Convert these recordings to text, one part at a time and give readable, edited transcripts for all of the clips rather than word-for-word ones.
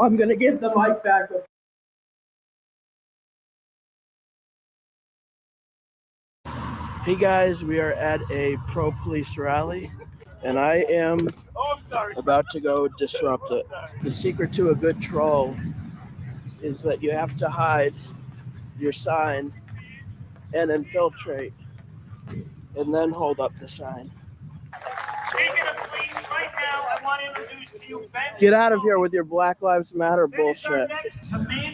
I'm gonna give the mic back. Hey guys, we are at a pro-police rally, and I am about to go disrupt it. The secret to a good troll is that you have to hide your sign and infiltrate, and then hold up the sign. Speaking of police, right now, I want to introduce to you Ben. Get out of here with your Black Lives Matter bullshit.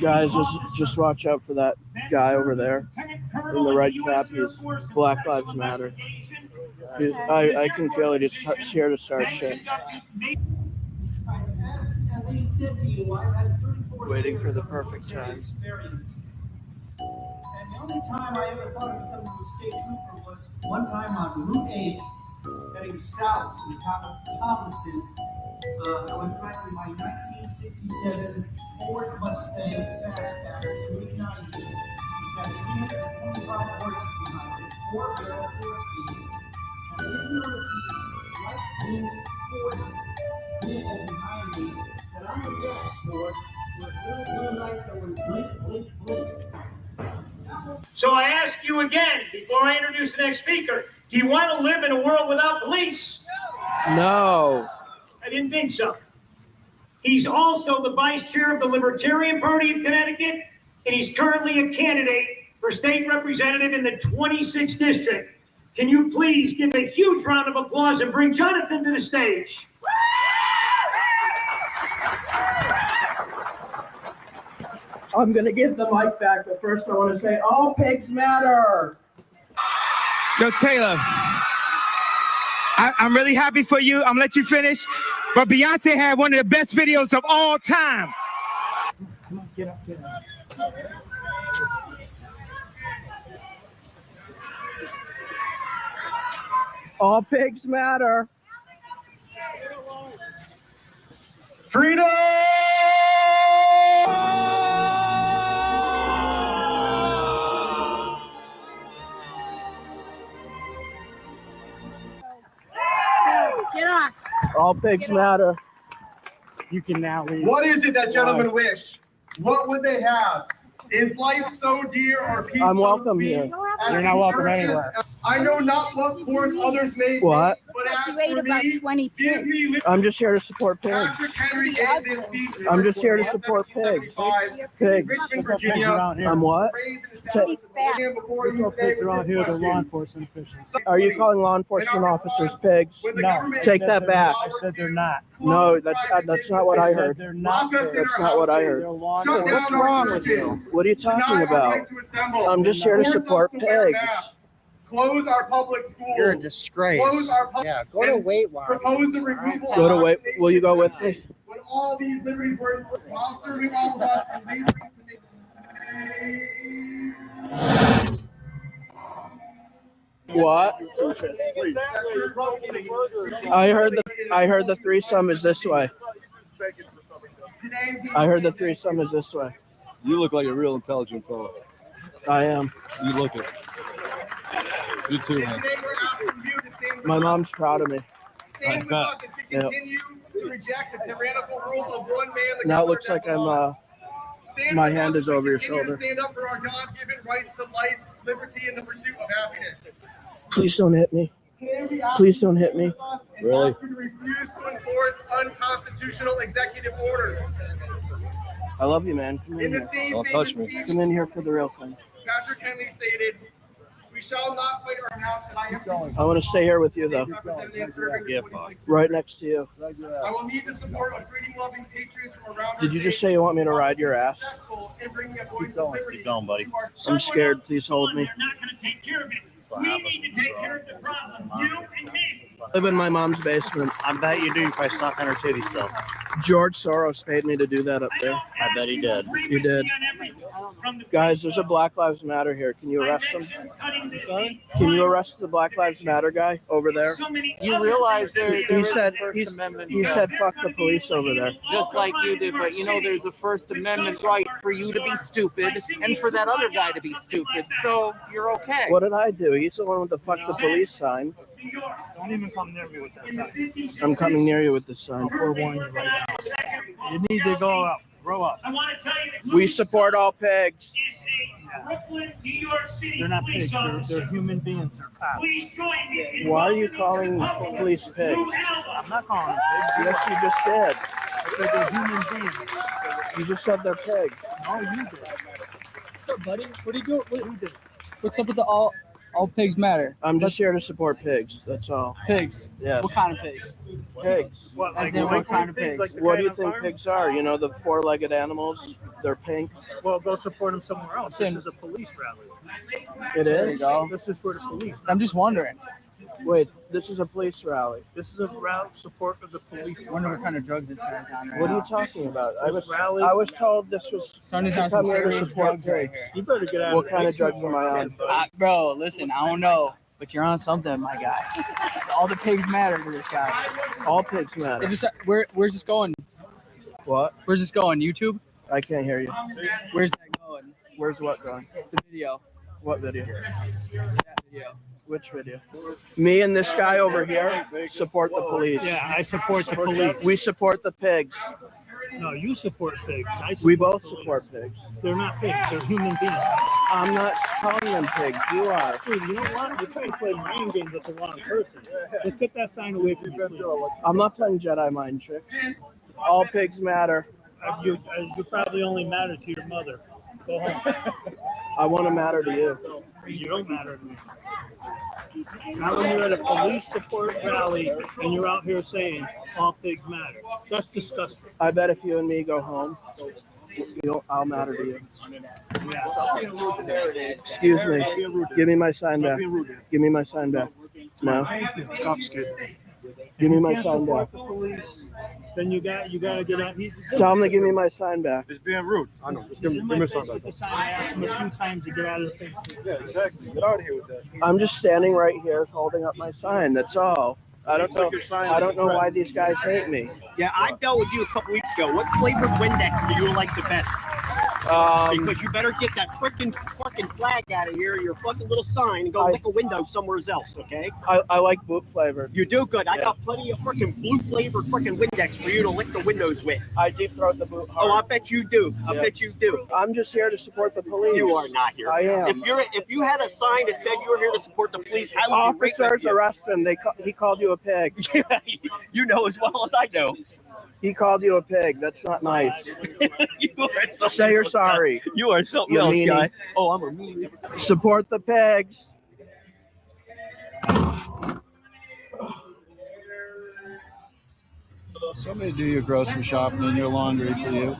Guys, just watch out for that guy over there in the red cap. He's Black Lives Matter. I can feel it. He's here to start shit. Waiting for the perfect time. And the only time I ever thought of becoming a state trooper was one time on Route 8, heading south from the town of Thomaston. I was driving my 1967 Ford Mustang Fastback 390. It had 325 horses behind it, 4-barrel, 4-speed. And I didn't notice the light blue Ford vehicle behind me, that on the dashboard was a little blue light that was blink, blink, blink. So I ask you again, before I introduce the next speaker, do you want to live in a world without police? No. I didn't think so. He's also the vice chair of the Libertarian Party of Connecticut, and he's currently a candidate for state representative in the 26th district. Can you please give a huge round of applause and bring Jonathan to the stage? I'm gonna give the mic back, but first I want to say all pigs matter. Yo, Taylor, I'm really happy for you. I'm gonna let you finish, but Beyonce had one of the best videos of all time. Come on, get up, get up. All pigs matter. Freedom! Get off. All pigs matter. You can now leave. What is it that gentlemen wish? What would they have? Is life so dear or peace I'm so welcome sweet? here. You're not welcome anywhere. I know not what course others may What? take, but as You ate for about me, 20 give pigs. me liberty. I'm just here to support pigs. Patrick Henry gave this speech in I'm just here to Richmond, support pigs. 1775, Pigs. Richmond, Virginia. I'm what? Raised and established Virginia before you say around here, the this law question. enforcement officials. Are you calling law enforcement officers pigs? When the No. government Take says that back. I said they're not. No, that's not what I heard. They're not. That's not what I heard. They're law Shut down What's our wrong with churches. you? What are you talking Deny our about? right to assemble. I'm just here to Force us support to wear pigs. masks. Close our public schools. You're a disgrace. Close our public. Yeah, go to Weight Watchers. Propose the removal Go to of wait. Will you go with me? when all these liberties were while serving all of us and laboring to make. What? I heard the threesome is this way. I heard the threesome is this way. You look like a real intelligent fellow. I am. You look it. You too, man. Today we're asking you to stand with My us. mom's proud of me. Stand with I us and to continue to reject the tyrannical rule of one man. The Now it governor looks that like I'm belongs. Stand my with hand us is and over your continue to shoulder. Stand up for our God-given rights to life, liberty, and the pursuit of happiness. Please don't hit me. Today we ask Please don't hit me. you to stand with us and Really? ask you to refuse to enforce unconstitutional executive orders. I love you, man. Come In in the here. same Don't famous touch me. speech, Come in here for the real thing. Patrick Henry stated, "We shall not fight our mouths, and I am I want to stay here with you though, representative serving the Yeah, 26th. right next to you. I will need the support of freedom-loving patriots from around our Did you just state say you want me to ride your ass? successful in bringing a voice of going, liberty keep going, buddy. to our I'm scared. Please hold me. They're not going to take care of it. We need to take care of the problem. You and me. I live in my mom's basement. I bet you do if I suck on her titty still. George Soros paid me to do that up there. I bet he did. You did. Guys, there's a Black Lives Matter here. Can you arrest him? Can you arrest the Black Lives Matter guy over there? You realize He said he said fuck the police over there. just like you did, but you know there's a First Amendment right for you to be stupid and for that other guy to be stupid. So you're okay. What did I do? He's the one with the fuck the police sign. Don't even come near me with that sign. I'm coming near you with this sign. Forewarning you right now. You need to go out. Grow up. I want to tell you that We support all pigs. is a Brooklyn, New York City They're not police pigs. officer. They're human beings. They're cops. Please join me. Why are you calling police pigs? I'm not calling them pigs. Yes, you just did. I said they're human beings. You just said they're pigs. No, you did. What's up, buddy? What are you doing? What's up with the all pigs matter? I'm just here to support pigs. That's all. Pigs. Yes. What kind of pigs? Pigs. What, As in what kind of pigs? What do you think pigs are? You know, the four-legged animals? They're pink. Well, go support them somewhere else. Saying- This is a police rally. It There you is? go. This is for the police. I'm just wondering. Wait, this is a police rally. This is a rally support of the police. I wonder what kind of drugs this guy's on right What are you now. talking about? I was told this was Sonny's to on some come here to serious support drugs right pigs. here. You better get out What of kind of there. drugs am I on? Bro, listen, I don't know, but you're on something, my guy. All the pigs matter to this guy. All pigs matter. Is this where's this going? What? Where's this going? YouTube? I can't hear you. Where's that going? Where's what going? The video. What video? That video. Which video? Me and this guy over here support the police. Yeah, I support the police. We support the pigs. No, you support pigs. I support We both police. support pigs. They're not pigs. They're human beings. I'm not calling them pigs. You are. Dude, you know what? You're trying to play mind games with the wrong person. Let's get that sign away from you. I'm not playing Jedi mind tricks. All pigs matter. You probably only matter to your mother. Go home. I want to matter to you. You don't matter to me. Not when you're at a police support rally and you're out here saying all pigs matter. That's disgusting. I bet if you and me go home, I'll matter to you. Excuse me. Give me my sign back. Give me my sign back. No. Give me my sign back. The police. Then you gotta get out. Tell him to give me my sign back. It's being rude. I know. Give me With something. the sign, I asked him a few times to get out of the thing. Yeah, exactly. Get out of here with that. I'm just standing right here holding up my sign. That's all. I don't know why these guys hate me. Yeah, I dealt with you a couple weeks ago. What flavored Windex do you like the best? Because you better get that freaking fucking flag out of here, your fucking little sign, and go lick a window somewhere else, okay? I like boot flavored. You do good. I Yeah. got plenty of freaking blue flavored freaking Windex for you to lick the windows with. I deep throat the boot hard. Oh, I bet you do. I Yeah. bet you do. I'm just here to support the police. You are not here. I am. If you had a sign that said you were here to support the police, I would be right with Officers you. arrest him. He called you a pig. You know as well as I know. He called you a pig. That's not nice. You are something Say you're else, sorry. guy. You are something You else, meanie. guy. Oh, I'm a meanie. Support the pigs. Somebody do your grocery shopping and your laundry for you.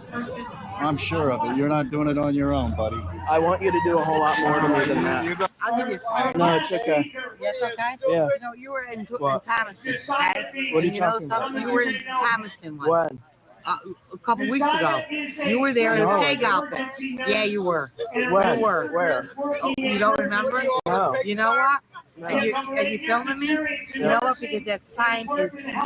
I'm sure of it. You're not doing it on your own, buddy. I want you to do a whole lot more to me than that. I'll give you a sign. No, it's okay. That's okay? Yeah. You know, you were in What? Thomaston, okay? What are you And you know talking about? something? You were in Thomaston once. When? A couple weeks ago. You were there in No. a pig outfit. Yeah, you were. When? You were. Where? Oh, you don't remember? No. You know what? No. And you filming me? You know what? Because that sign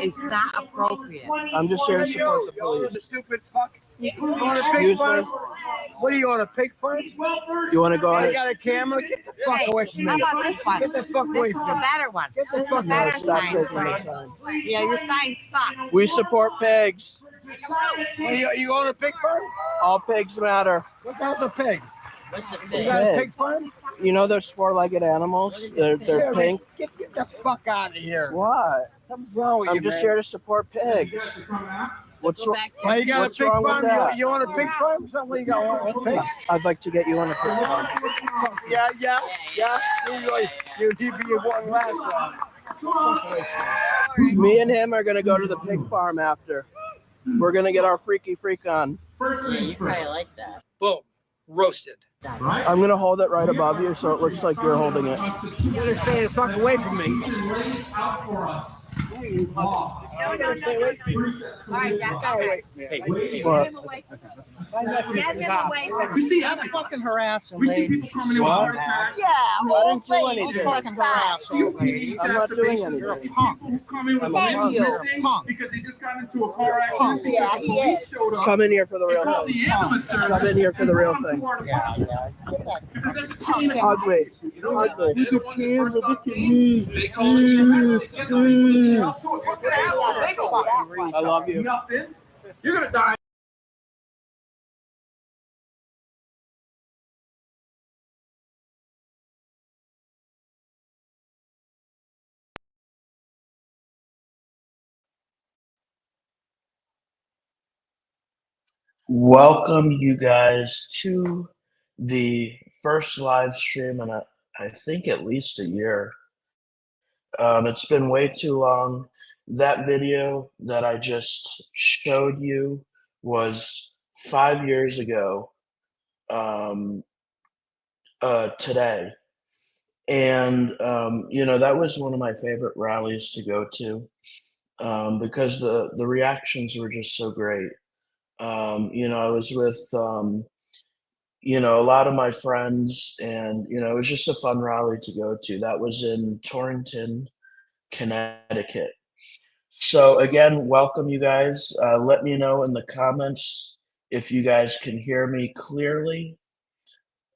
is not appropriate. I'm just here to support the police. Stupid fuck. You want a pig farm? What are you on a pig farm? You want to go on I it? got a camera. Get the fuck Hey, away from how me. about this one? Get the fuck away This is from a me. better one. Get the This is fuck a better Stop sign taking for my you. sign. Yeah, your sign sucks. We support pigs. You on a pig farm? All pigs matter. What the hell's a pig? What's the You thing? got a Pig. pig farm? You know those four-legged animals? They're Yeah, pink. Get the fuck out of here. What? What's wrong with I'm you, just man? here to support pigs. What's Go wrong? back to Why you got What's a pig wrong with farm? that? You on a pig farm? Something you got on a pig? I'd like to get you on a pig farm. Yeah. You be one last one. Me and him are gonna go to the pig farm after. We're gonna get our freaky freak on. Yeah, you probably like that. Boom. Roasted. I'm gonna hold it right above you so it looks like you're holding it. You better stay the fuck away from me. You better stay away from me. Alright, Jack. What? We see I'm fucking harassing, lady. What? Yeah, I didn't do anything. Fucking harassing, lady. I'm not doing anything. Thank you. Because they just got into a car accident. Yeah, he is. Showed up. Come in here for the real Called thing. the ambulance service. Come in here for the real thing. Because there's a chain of Hug me. Hug me. Look at Cameron, look at me. They call me. I love you. Nothing. You're gonna die. Welcome you guys to the first live stream in I think at least a year. It's been way too long. That video that I just showed you was 5 years ago today. And, that was one of my favorite rallies to go to because the reactions were just so great. I was with, a lot of my friends, and, it was just a fun rally to go to. That was in Torrington, Connecticut. So, again, welcome you guys. Let me know in the comments if you guys can hear me clearly.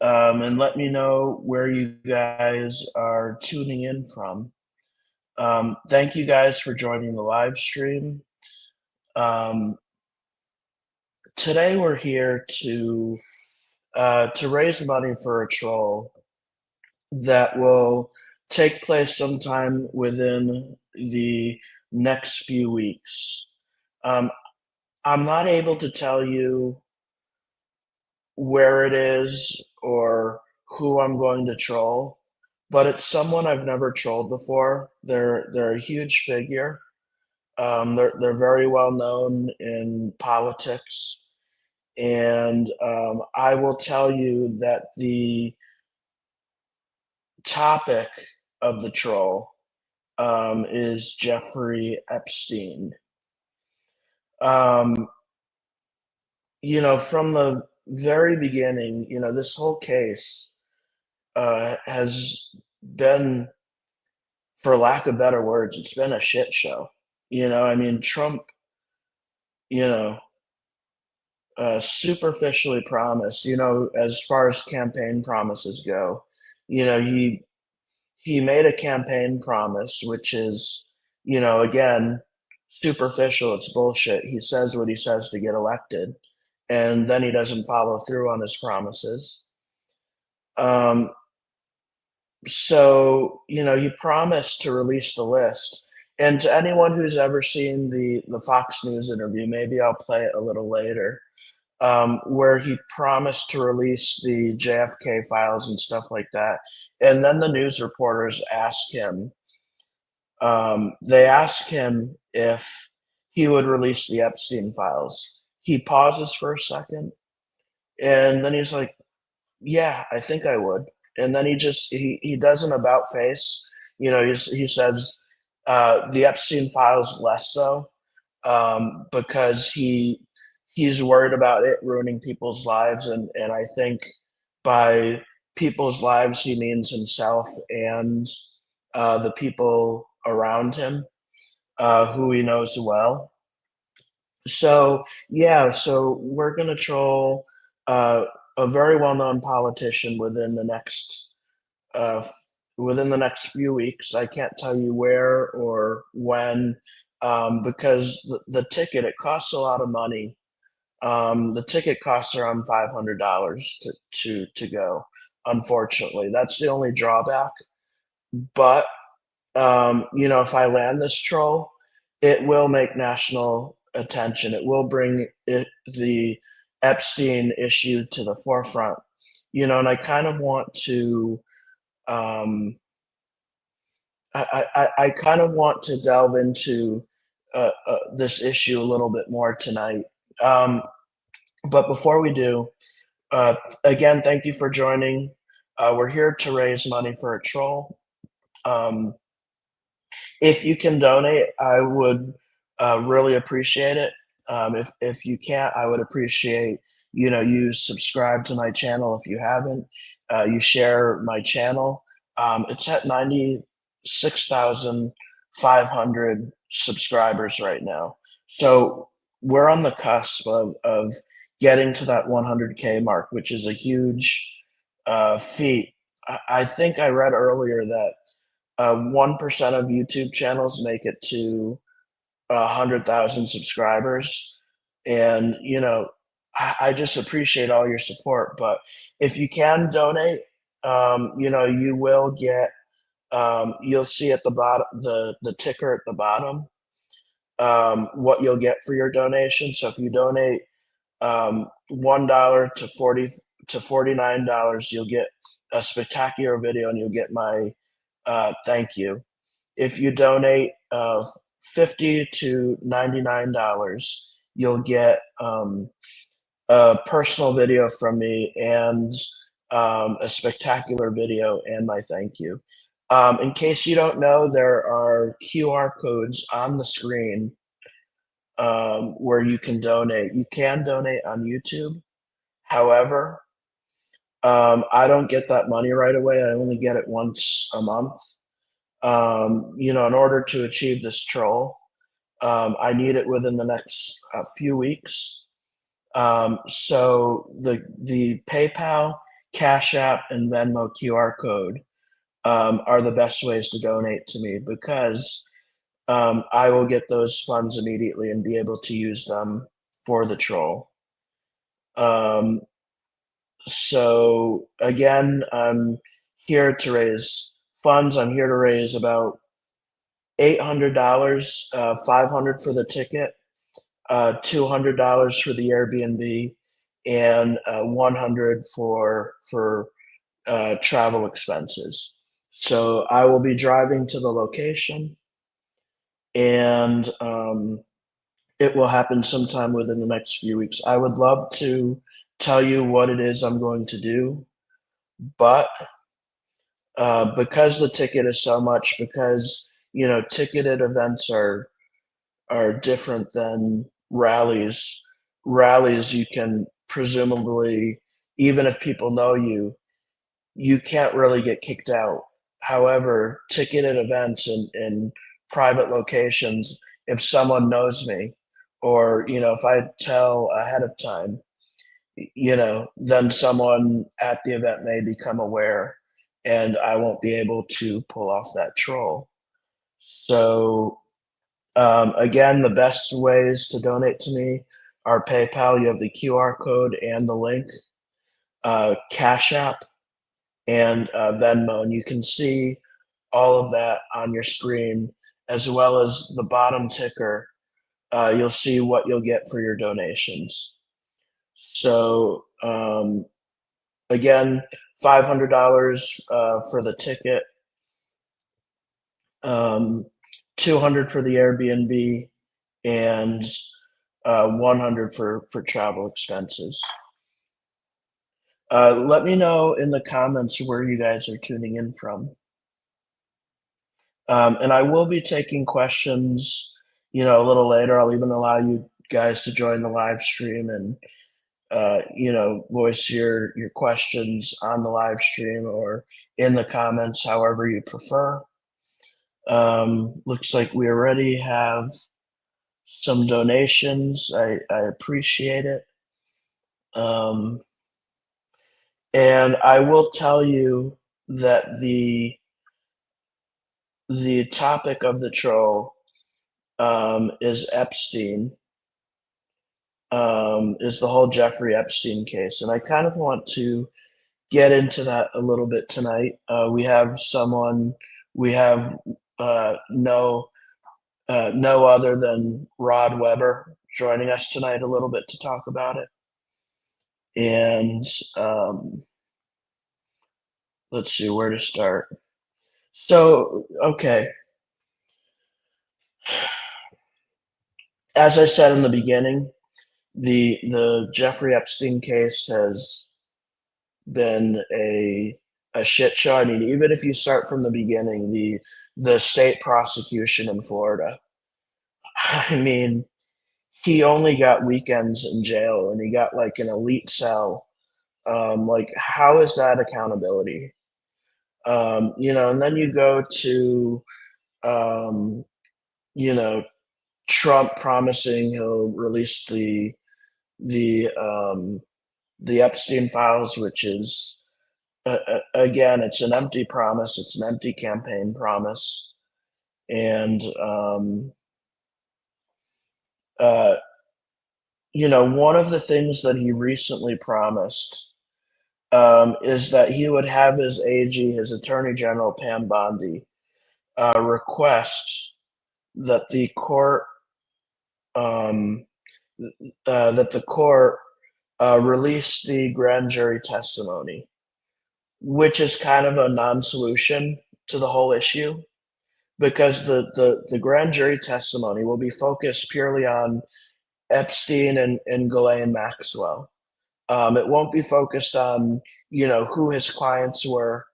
And let me know where you guys are tuning in from. Thank you guys for joining the live stream. Today we're here to raise money for a troll that will take place sometime within the next few weeks. I'm not able to tell you where it is or who I'm going to troll, but it's someone I've never trolled before. They're a huge figure. They're very well known in politics, and I will tell you that the topic of the troll is Jeffrey Epstein. From the very beginning, this whole case has been, for lack of better words, it's been a shit show. Trump, you know, superficially promised, as far as campaign promises go, he made a campaign promise, which is, again, superficial. It's bullshit. He says what he says to get elected, and then he doesn't follow through on his promises. So, he promised to release the list. And to anyone who's ever seen the Fox News interview, maybe I'll play it a little later, where he promised to release the JFK files and stuff like that. And then the news reporters asked him, if he would release the Epstein files. He pauses for a second, and then he's like, yeah, I think I would. And then he does an about face. He says, the Epstein files less so, because he's worried about it ruining people's lives. And I think by people's lives, he means himself and the people around him, who he knows well. So, yeah, so we're going to troll a very well-known politician uh, within the next few weeks. I can't tell you where or when, because the ticket, it costs a lot of money. The ticket costs around $500 to go. Unfortunately, that's the only drawback. But if I land this troll, it will make national attention. It will bring the Epstein issue to the forefront. And I kind of want to, I kind of want to delve into this issue a little bit more tonight. But before we do, again, thank you for joining. We're here to raise money for a troll. If you can donate, I would really appreciate it. If you can't, I would appreciate, you subscribe to my channel if you haven't. You share my channel. It's at 96,500 subscribers right now. So we're on the cusp of getting to that 100K mark, which is a huge feat. I think I read earlier that 1% of YouTube channels make it to 100,000 subscribers. And, I just appreciate all your support. But if you can donate, you will get, you'll see at the bottom, the ticker at the bottom, what you'll get for your donation. So if you donate $1 to $49, you'll get a spectacular video and you'll get my thank you. If you donate $50 to $99, you'll get a personal video from me and a spectacular video and my thank you. In case you don't know, there are QR codes on the screen where you can donate. You can donate on YouTube. However, I don't get that money right away. I only get it once a month. In order to achieve this troll, I need it within the next few weeks. So the PayPal, Cash App, and Venmo QR code are the best ways to donate to me because I will get those funds immediately and be able to use them for the troll. So again, I'm here to raise funds. I'm here to raise about $800, $500 for the ticket, $200 for the Airbnb, and $100 for travel expenses. So I will be driving to the location, and it will happen sometime within the next few weeks. I would love to tell you what it is I'm going to do, but because the ticket is so much, because ticketed events are different than rallies. Rallies, you can presumably, even if people know you, you can't really get kicked out. However, ticketed events in private locations, if someone knows me, or if I tell ahead of time, then someone at the event may become aware, and I won't be able to pull off that troll. So again, the best ways to donate to me are PayPal. You have the QR code and the link, Cash App, and Venmo. And you can see all of that on your screen, as well as the bottom ticker. You'll see what you'll get for your donations. So again, $500 for the ticket, $200 for the Airbnb, and $100 for travel expenses. Let me know in the comments where you guys are tuning in from. And I will be taking questions, a little later. I'll even allow you guys to join the live stream and, voice your questions on the live stream or in the comments, however you prefer. Looks like we already have some donations. I appreciate it. And I will tell you that the topic of the troll is Epstein, is the whole Jeffrey Epstein case. And I kind of want to get into that a little bit tonight. We have no other than Rod Weber joining us tonight a little bit to talk about it. And let's see where to start. So, okay. As I said in the beginning, the Jeffrey Epstein case has been a shit show. I mean, even if you start from the beginning, the state prosecution in Florida, I mean, he only got weekends in jail and he got like an elite cell. Like, how is that accountability? And then you go to, Trump promising he'll release the Epstein files, which is, again, it's an empty promise. It's an empty campaign promise. And, one of the things that he recently promised is that he would have his AG, his Attorney General, Pam Bondi, request that the court release the grand jury testimony, which is kind of a non-solution to the whole issue, because the grand jury testimony will be focused purely on Epstein and Ghislaine Maxwell. It won't be focused on, who his clients were,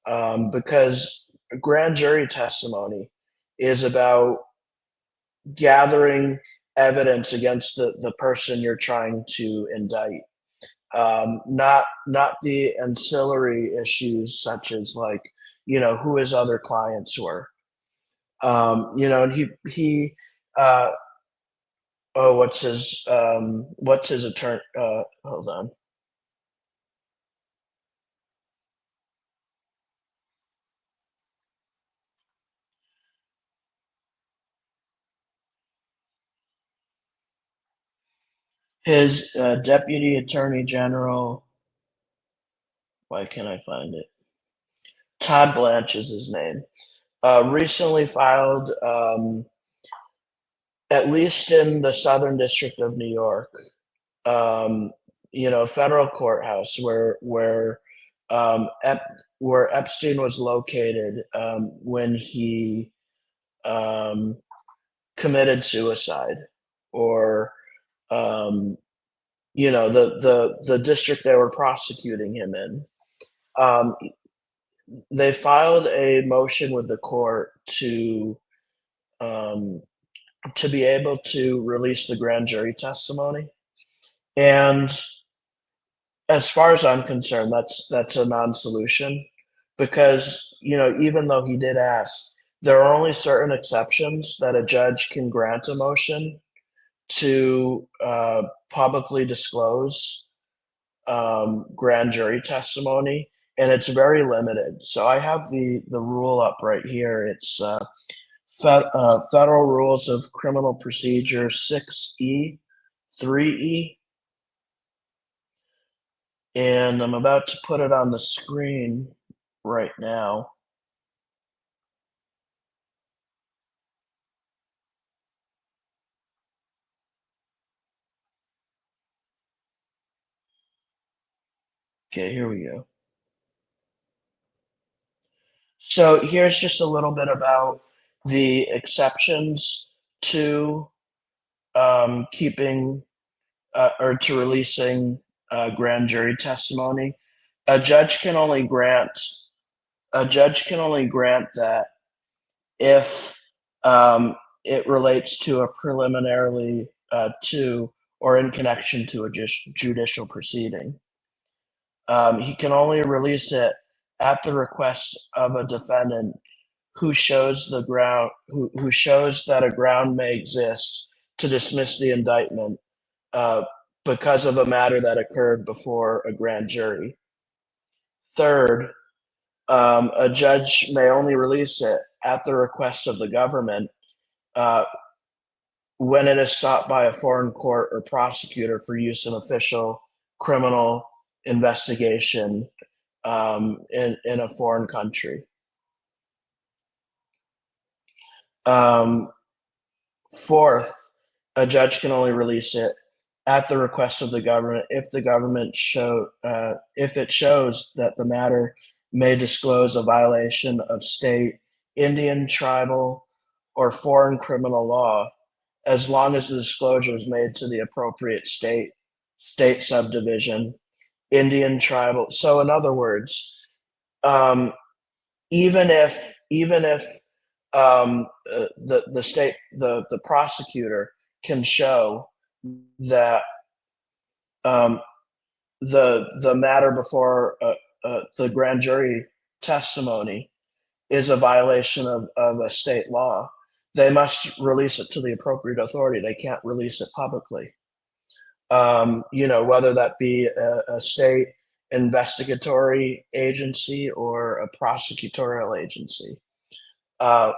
because grand jury testimony is about gathering evidence against the person you're trying to indict. Not the ancillary issues such as like, who his other clients were. And he what's his attorney? Hold on. His deputy attorney general. Why can't I find it? Todd Blanche is his name. Recently filed, at least in the Southern District of New York, federal courthouse where Epstein was located when he committed suicide, or the district they were prosecuting him in. They filed a motion with the court to be able to release the grand jury testimony. And as far as I'm concerned, that's a non-solution, because, even though he did ask, there are only certain exceptions that a judge can grant a motion to publicly disclose grand jury testimony, and it's very limited. So I have the rule up right here. It's Federal Rules of Criminal Procedure 6E, 3E. And I'm about to put it on the screen right now. Okay, here we go. So here's just a little bit about the exceptions to keeping or to releasing grand jury testimony. A judge can only grant that if it relates to a preliminarily to or in connection to a judicial proceeding. He can only release it at the request of a defendant who shows who shows that a ground may exist to dismiss the indictment because of a matter that occurred before a grand jury. Third, a judge may only release it at the request of the government when it is sought by a foreign court or prosecutor for use in official criminal investigation in a foreign country. Fourth, a judge can only release it at the request of the government if the government if it shows that the matter may disclose a violation of state, Indian, tribal, or foreign criminal law, as long as the disclosure is made to the appropriate state subdivision, Indian, tribal. So in other words, even if the state, the prosecutor can show that the matter before the grand jury testimony is a violation of a state law, they must release it to the appropriate authority. They can't release it publicly. Whether that be a state investigatory agency or a prosecutorial agency.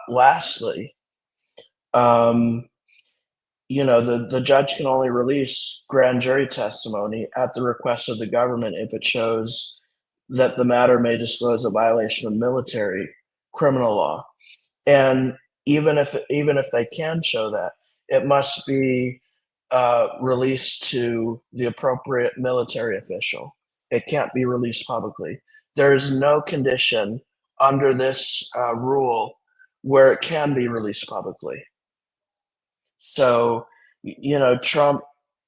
Lastly, the judge can only release grand jury testimony at the request of the government if it shows that the matter may disclose a violation of military criminal law. And even if they can show that, it must be released to the appropriate military official. It can't be released publicly. There is no condition under this rule where it can be released publicly. So, Trump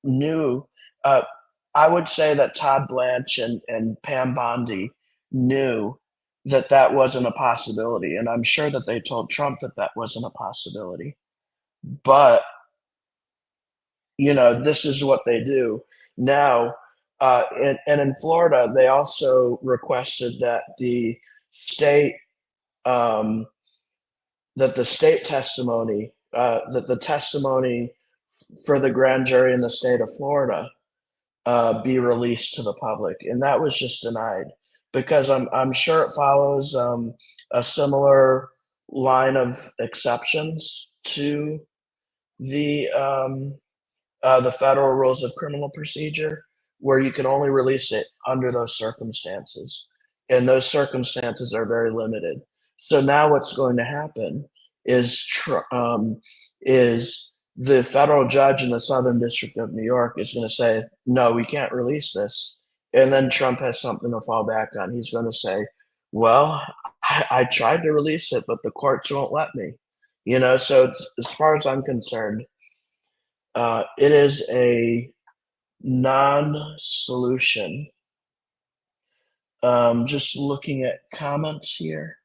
knew. I would say that Todd Blanche and Pam Bondi knew that that wasn't a possibility. And I'm sure that they told Trump that that wasn't a possibility. But, this is what they do. Now, and in Florida, they also requested that the state testimony, that the testimony for the grand jury in the state of Florida be released to the public, and that was just denied because I'm sure it follows a similar line of exceptions to the federal rules of criminal procedure, where you can only release it under those circumstances, and those circumstances are very limited. So now what's going to happen is the federal judge in the Southern District of New York is going to say, no, we can't release this. And then Trump has something to fall back on. He's going to say, well, I tried to release it, but the courts won't let me. So as far as I'm concerned, it is a non-solution. Just looking at comments here.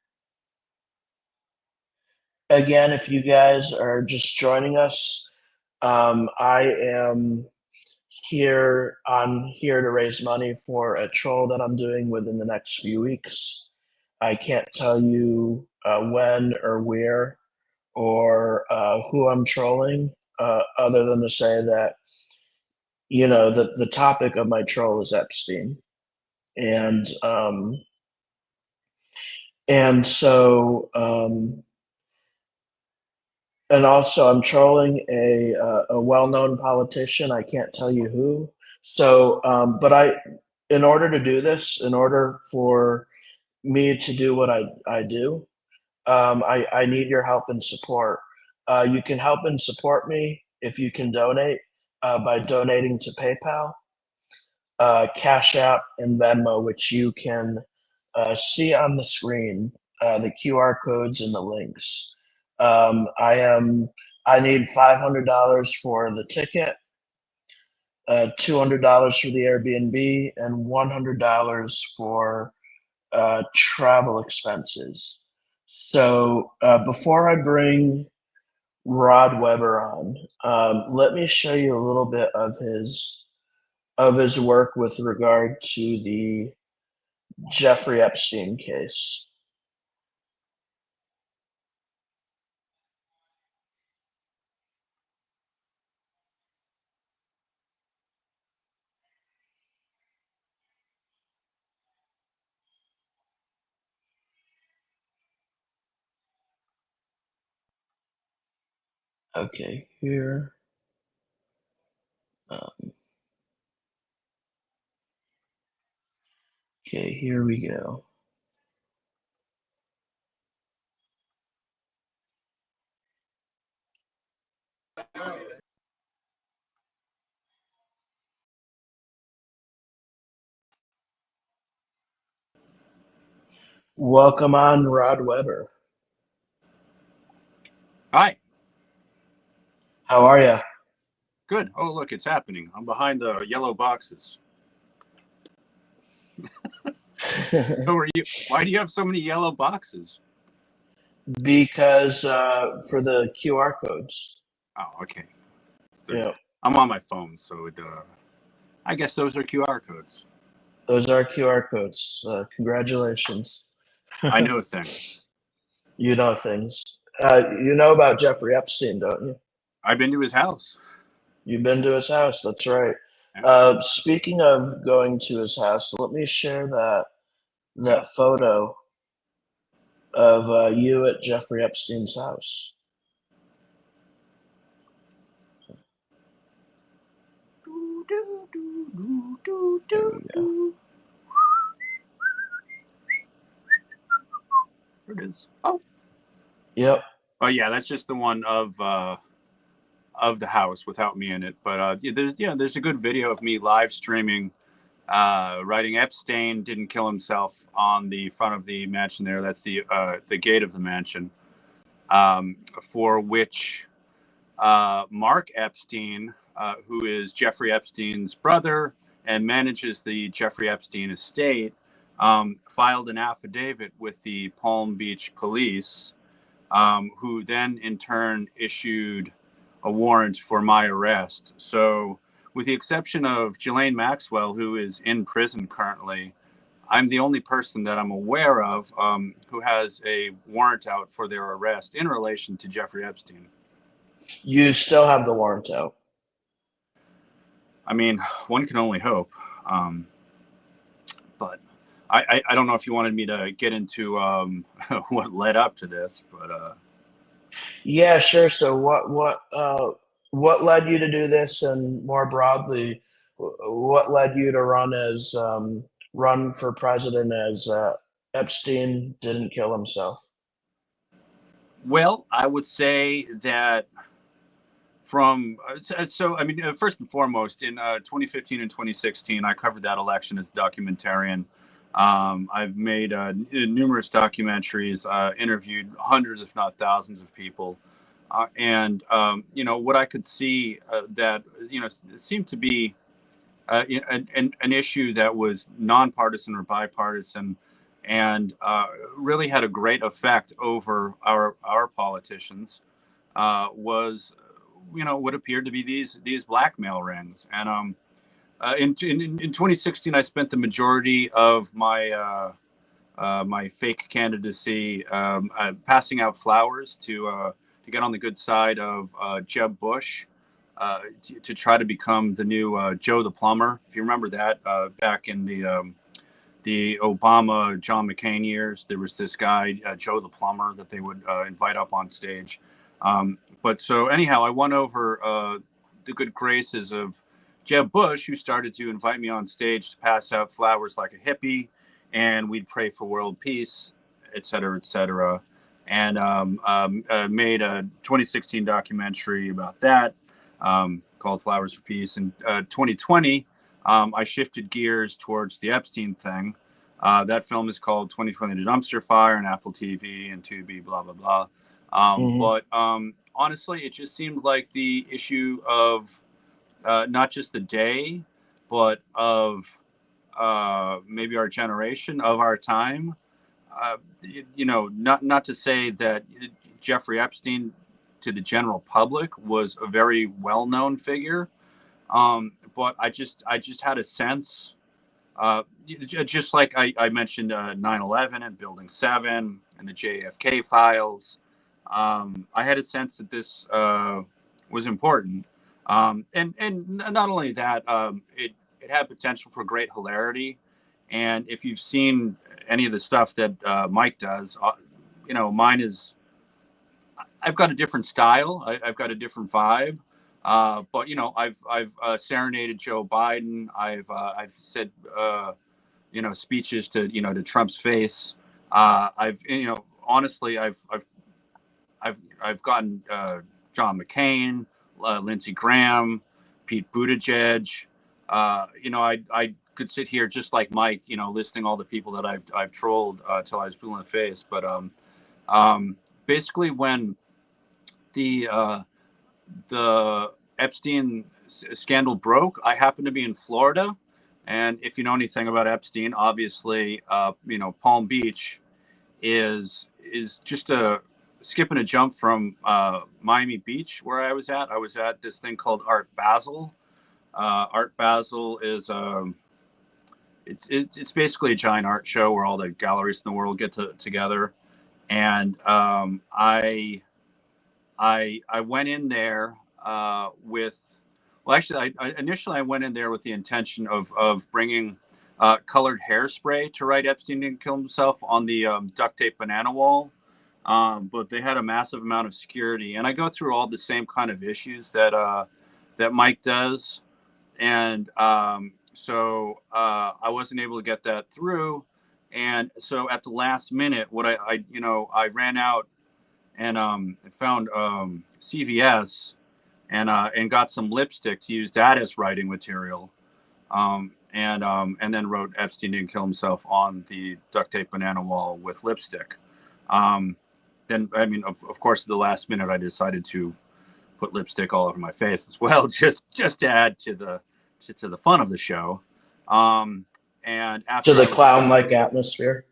Again, if you guys are just joining us, I am here to raise money for a troll that I'm doing within the next few weeks. I can't tell you when or where or who I'm trolling, other than to say that the topic of my troll is Epstein, and so and also I'm trolling a well-known politician. I can't tell you who. So, but in order to do this, in order for me to do what I do, I need your help and support. You can help and support me if you can donate by donating to PayPal, Cash App, and Venmo, which you can see on the screen, the QR codes and the links. I need $500 for the ticket, $200 for the Airbnb, and $100 for travel expenses. So before I bring Rod Weber on, let me show you a little bit of his work with regard to the Jeffrey Epstein case. Okay, here. Okay, here we go. Welcome on, Rod Weber. Hi. How are you? Good. Oh, look, it's happening. I'm behind the yellow boxes. Who are you? Why do you have so many yellow boxes? Because for the QR codes. Oh, okay. Yeah. I'm on my phone, so I guess those are QR codes. Those are QR codes. Congratulations. I know things. You know things. You know about Jeffrey Epstein, don't you? I've been to his house. You've been to his house. That's right. Speaking of going to his house, let me share that photo of you at Jeffrey Epstein's house. There we go. There it is. Oh. Yep. Oh yeah, that's just the one of of the house without me in it. But there's a good video of me live streaming, writing Epstein didn't kill himself on the front of the mansion there. That's the gate of the mansion, for which Mark Epstein, who is Jeffrey Epstein's brother and manages the Jeffrey Epstein estate, filed an affidavit with the Palm Beach police, who then in turn issued a warrant for my arrest. So, with the exception of Ghislaine Maxwell, who is in prison currently, I'm the only person that I'm aware of who has a warrant out for their arrest in relation to Jeffrey Epstein. You still have the warrant out. I mean, one can only hope. But I don't know if you wanted me to get into what led up to this, but Yeah, sure. So what led you to do this, and more broadly, what led you to run for president as Epstein didn't kill himself? well, I would say that from I mean, first and foremost, in 2015 and 2016, I covered that election as a documentarian. I've made numerous documentaries, interviewed hundreds, if not thousands, of people, and what I could see that seemed to be an issue that was nonpartisan or bipartisan, and really had a great effect over our politicians, was what appeared to be these blackmail rings. And in 2016, I spent the majority of my my fake candidacy passing out flowers to get on the good side of Jeb Bush, to try to become the new Joe the Plumber. If you remember that, back in the Obama John McCain years, there was this guy Joe the Plumber that they would invite up on stage. But so anyhow, I won over the good graces of Jeb Bush, who started to invite me on stage to pass out flowers like a hippie, and we'd pray for world peace, et cetera, et cetera. And made a 2016 documentary about that, called Flowers for Peace. In 2020, I shifted gears towards the Epstein thing. That film is called 2020 The Dumpster Fire on Apple TV and Tubi, blah, blah, blah. But honestly, it just seemed like the issue of not just the day, but of maybe our generation, of our time. Not to say that Jeffrey Epstein to the general public was a very well-known figure, but I just had a sense, just like I mentioned 9/11 and Building 7 and the JFK files. I had a sense that this was important, and not only that, it had potential for great hilarity. And if you've seen any of the stuff that Mike does, mine is, I've got a different style. I've got a different vibe. But I've serenaded Joe Biden. I've said speeches to Trump's face. Honestly, I've gotten John McCain, Lindsey Graham, Pete Buttigieg. I could sit here just like Mike, listing all the people that I've trolled till I was blue in the face. But basically, when the Epstein scandal broke, I happened to be in Florida, and if you know anything about Epstein, obviously, Palm Beach is just a skip and a jump from Miami Beach, where I was at. I was at this thing called Art Basel. Art Basel is it's basically a giant art show where all the galleries in the world get together, and I went in there with, well, actually, initially I went in there with the intention of bringing colored hairspray to write Epstein didn't kill himself on the duct tape banana wall, but they had a massive amount of security, and I go through all the same kind of issues that Mike does, and so I wasn't able to get that through, and so at the last minute, what I ran out and found CVS, and got some lipstick to use that as writing material. And then wrote Epstein didn't kill himself on the duct tape banana wall with lipstick. Then, I mean, of course, at the last minute, I decided to put lipstick all over my face as well, just to add to the fun of the show. And after to the clown-like atmosphere.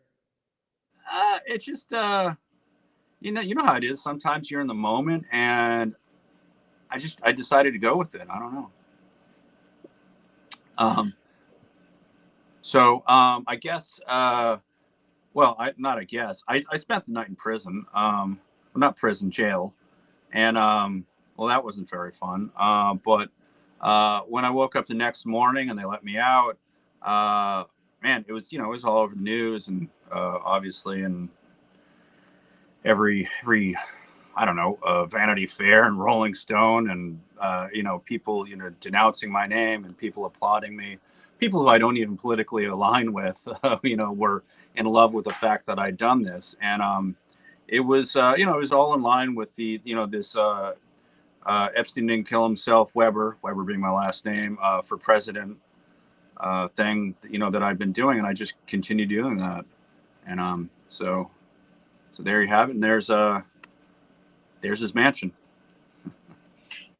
It just you know how it is. Sometimes you're in the moment, and I decided to go with it. I don't know. I guess, well, I guess. I spent the night in prison, well, not prison, jail. And, well, that wasn't very fun. But when I woke up the next morning and they let me out, man, it was, it was all over the news and obviously in every I don't know, Vanity Fair and Rolling Stone and, people, denouncing my name and people applauding me. People who I don't even politically align with, were in love with the fact that I'd done this. And it was, it was all in line with the, this Epstein didn't kill himself, Weber being my last name, for president thing, that I've been doing. And I just continue doing that. And so there you have it. And there's his mansion.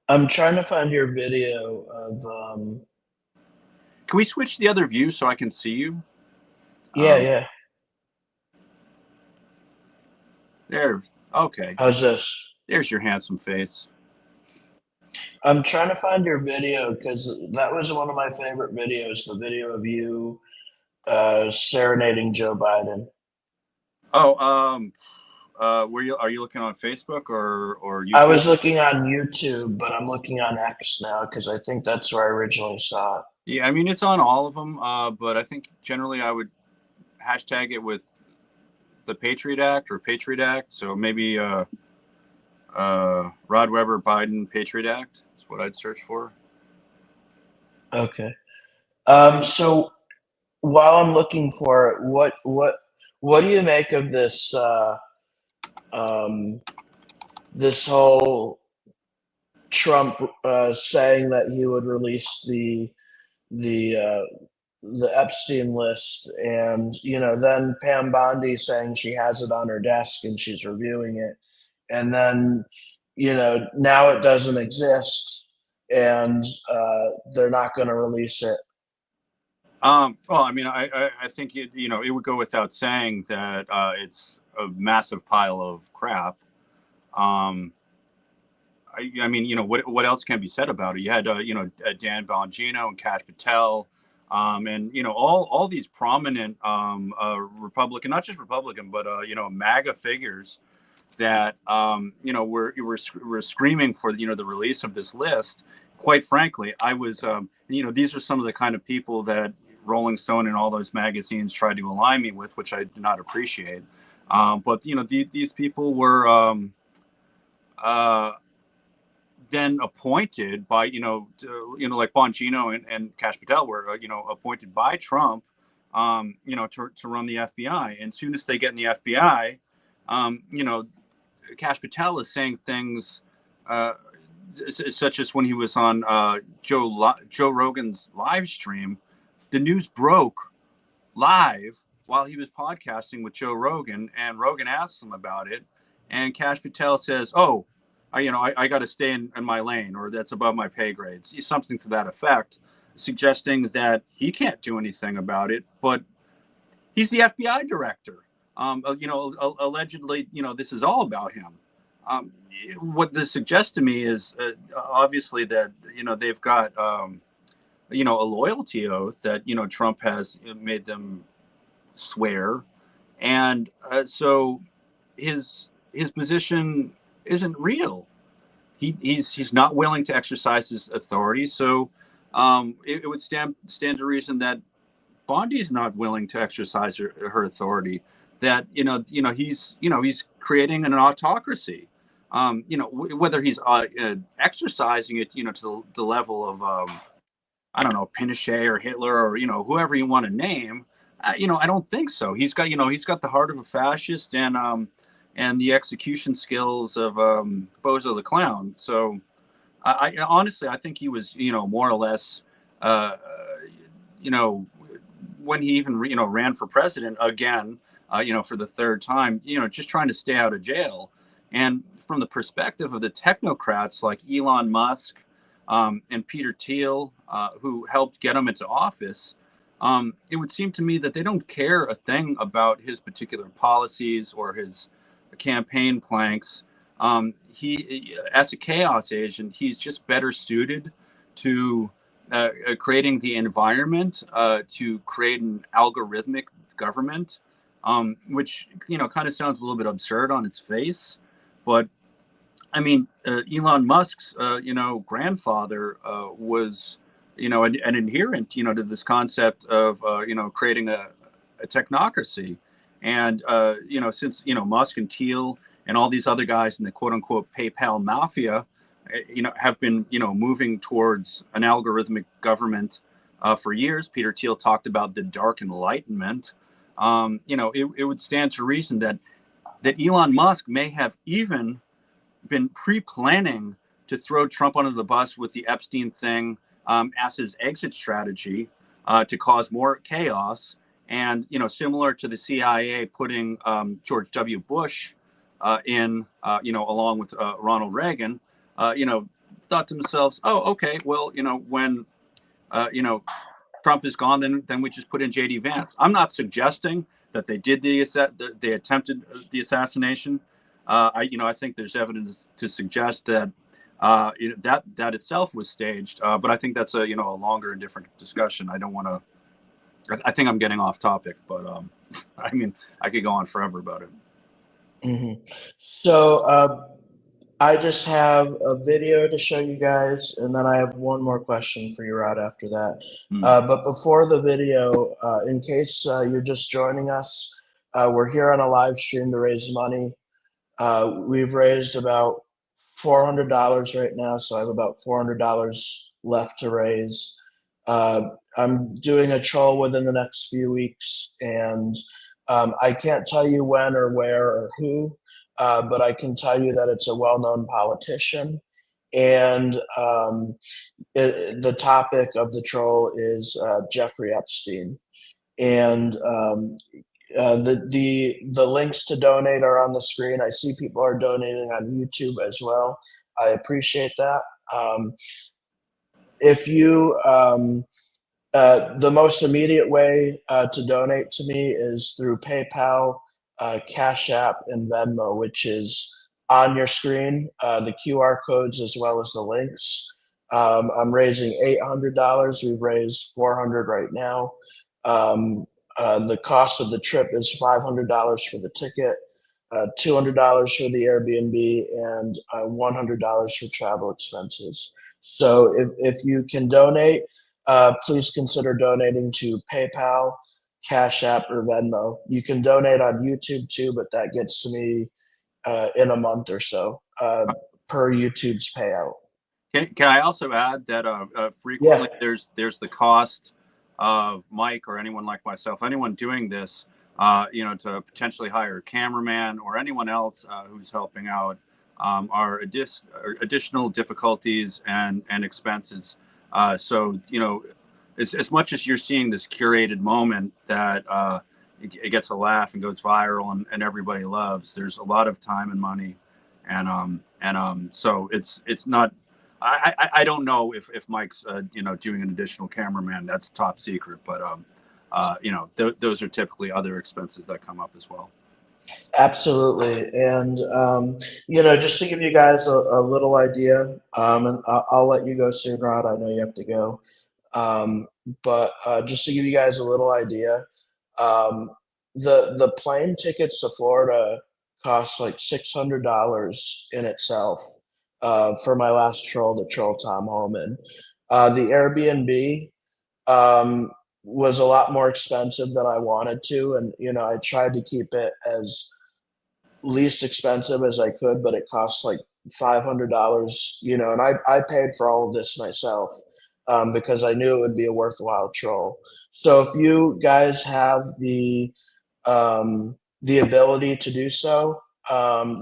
I'm trying to find your video of. Can we switch the other view so I can see you? Yeah. There. Okay. How's this? There's your handsome face. I'm trying to find your video because that was one of my favorite videos. The video of you serenading Joe Biden. Oh, are you looking on Facebook or YouTube? I was looking on YouTube, but I'm looking on X now because I think that's where I originally saw it. Yeah, I mean, it's on all of them, but I think generally I would hashtag it with the Patriot Act or Patriot Act. So maybe Rod Weber Biden Patriot Act is what I'd search for. Okay. So while I'm looking for it, what do you make of this this whole Trump saying that he would release the Epstein list, and then Pam Bondi saying she has it on her desk and she's reviewing it, and then now it doesn't exist and they're not going to release it. Well, I mean, I think it would go without saying that it's a massive pile of crap. I mean, what else can be said about it? You had, Dan Bongino and Kash Patel, and all these prominent Republican, not just Republican, but MAGA figures that were screaming for the release of this list. Quite frankly, I was these are some of the kind of people that Rolling Stone and all those magazines tried to align me with, which I do not appreciate. But these people were then appointed by like Bongino and Kash Patel were appointed by Trump to run the FBI. And as soon as they get in the FBI, Kash Patel is saying things such as when he was on Joe Rogan's live stream. The news broke live while he was podcasting with Joe Rogan, and Rogan asks him about it, and Kash Patel says, "Oh, I got to stay in my lane, or that's above my pay grades," something to that effect, suggesting that he can't do anything about it, but he's the FBI director. Allegedly, this is all about him. What this suggests to me is obviously that they've got a loyalty oath that Trump has made them swear, and so his position isn't real. He's not willing to exercise his authority. So it would stand to reason that Bondi's not willing to exercise her authority. That he's creating an autocracy. Whether he's exercising it to the level of I don't know, Pinochet or Hitler or whoever you want to name. I don't think so. He's got the heart of a fascist and the execution skills of Bozo the Clown. So I honestly, I think he was, more or less, uh, when he even, ran for president again, for the third time, just trying to stay out of jail. And from the perspective of the technocrats like Elon Musk and Peter Thiel, who helped get him into office, it would seem to me that they don't care a thing about his particular policies or his campaign planks. He, as a chaos agent, he's just better suited to creating the environment to create an algorithmic government, which kind of sounds a little bit absurd on its face, but I mean, Elon Musk's grandfather was an adherent to this concept of creating a technocracy, and since Musk and Thiel and all these other guys in the quote unquote PayPal mafia have been moving towards an algorithmic government for years. Peter Thiel talked about the dark enlightenment. It would stand to reason that Elon Musk may have even been pre-planning to throw Trump under the bus with the Epstein thing as his exit strategy to cause more chaos. And, similar to the CIA putting George W. Bush in, along with Ronald Reagan, thought to themselves, oh, okay, well, when, Trump is gone, then we just put in J.D. Vance. I'm not suggesting that they did they attempted the assassination. I think there's evidence to suggest that that itself was staged. But I think that's a longer and different discussion. I don't want to. I think I'm getting off topic, but I mean, I could go on forever about it. Mm-hmm. So I just have a video to show you guys, and then I have one more question for you, Rod, after that. But before the video, in case you're just joining us, we're here on a live stream to raise money. We've raised about $400 right now, so I have about $400 left to raise. I'm doing a troll within the next few weeks, and I can't tell you when or where or who, but I can tell you that it's a well-known politician. And the topic of the troll is Jeffrey Epstein. And the links to donate are on the screen. I see people are donating on YouTube as well. I appreciate that. If you the most immediate way to donate to me is through PayPal, Cash App, and Venmo, which is on your screen, the QR codes as well as the links. I'm raising $800. We've raised $400 right now. The cost of the trip is $500 for the ticket, $200 for the Airbnb, and $100 for travel expenses. So if you can donate, please consider donating to PayPal, Cash App, or Venmo. You can donate on YouTube too, but that gets to me in a month or so per YouTube's payout. Can I also add that frequently there's the cost of Mike or anyone like myself, anyone doing this, to potentially hire a cameraman or anyone else who's helping out, are additional difficulties and expenses. So, as much as you're seeing this curated moment that it gets a laugh and goes viral and everybody loves, there's a lot of time and money, and so it's not. I don't know if Mike's doing an additional cameraman. That's top secret, but those are typically other expenses that come up as well. Absolutely. And, just to give you guys a little idea, and I'll let you go soon, Rod. I know you have to go. But just to give you guys a little idea, the plane tickets to Florida cost like $600 in itself for my last troll, to troll Tom Homan. The Airbnb was a lot more expensive than I wanted to, and I tried to keep it as least expensive as I could, but it costs like $500, and I paid for all of this myself because I knew it would be a worthwhile troll. So if you guys have the ability to do so,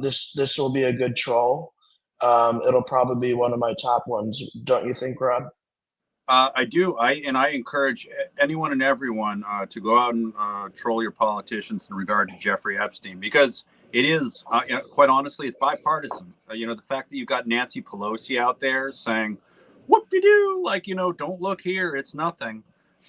this will be a good troll. It'll probably be one of my top ones. Don't you think, Rob? I do. I encourage anyone and everyone to go out and troll your politicians in regard to Jeffrey Epstein, because it is, quite honestly, it's bipartisan. The fact that you've got Nancy Pelosi out there saying, "Whoop-de-doo," like, don't look here, it's nothing.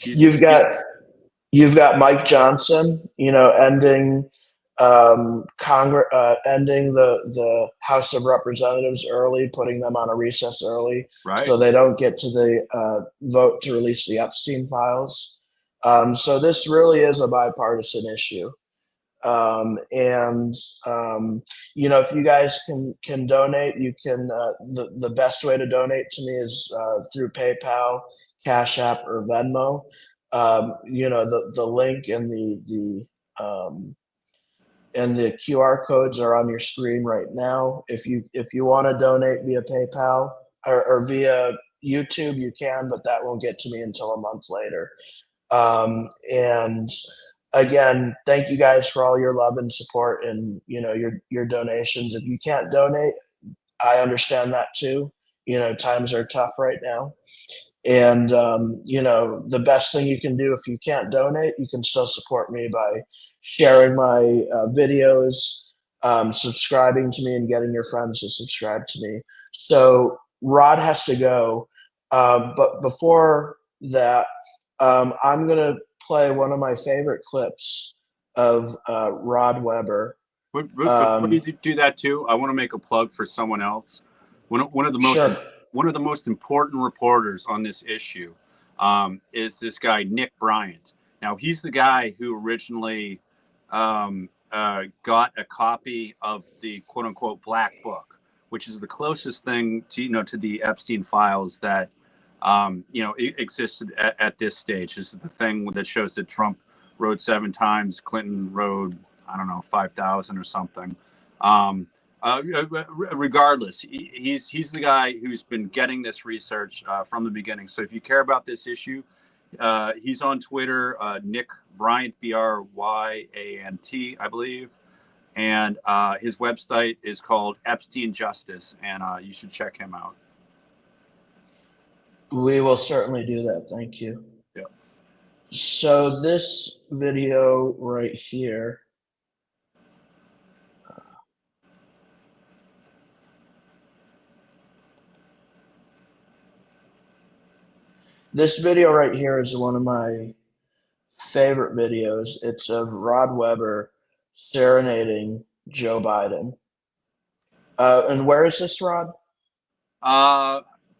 You've got Mike Johnson, ending Congress, ending the House of Representatives early, putting them on a recess early, right, so they don't get to the vote to release the Epstein files. So this really is a bipartisan issue. If you guys can donate, you can. The best way to donate to me is through PayPal, Cash App, or Venmo. The link and the QR codes are on your screen right now. If you want to donate via PayPal or via YouTube, you can, but that won't get to me until a month later. And again, thank you guys for all your love and support and your donations. If you can't donate, I understand that too. Times are tough right now. And the best thing you can do, if you can't donate, you can still support me by sharing my videos, subscribing to me, and getting your friends to subscribe to me. So Rod has to go, but before that, I'm gonna play one of my favorite clips of Rod Weber. Before you do that too, I want to make a plug for someone else. One of the most important reporters on this issue is this guy Nick Bryant. Now, he's the guy who originally got a copy of the "quote unquote" Black Book, which is the closest thing to to the Epstein files that existed at this stage. This is the thing that shows that Trump rode 7 times, Clinton rode, I don't know, 5,000 or something. Regardless, he's the guy who's been getting this research from the beginning. So if you care about this issue, he's on Twitter, Nick Bryant, Bryant, I believe. And his website is called Epstein Justice, and you should check him out. We will certainly do that. Thank you. Yeah. So this video right here. This video right here is one of my favorite videos. It's of Rod Weber serenading Joe Biden. And where is this, Rod?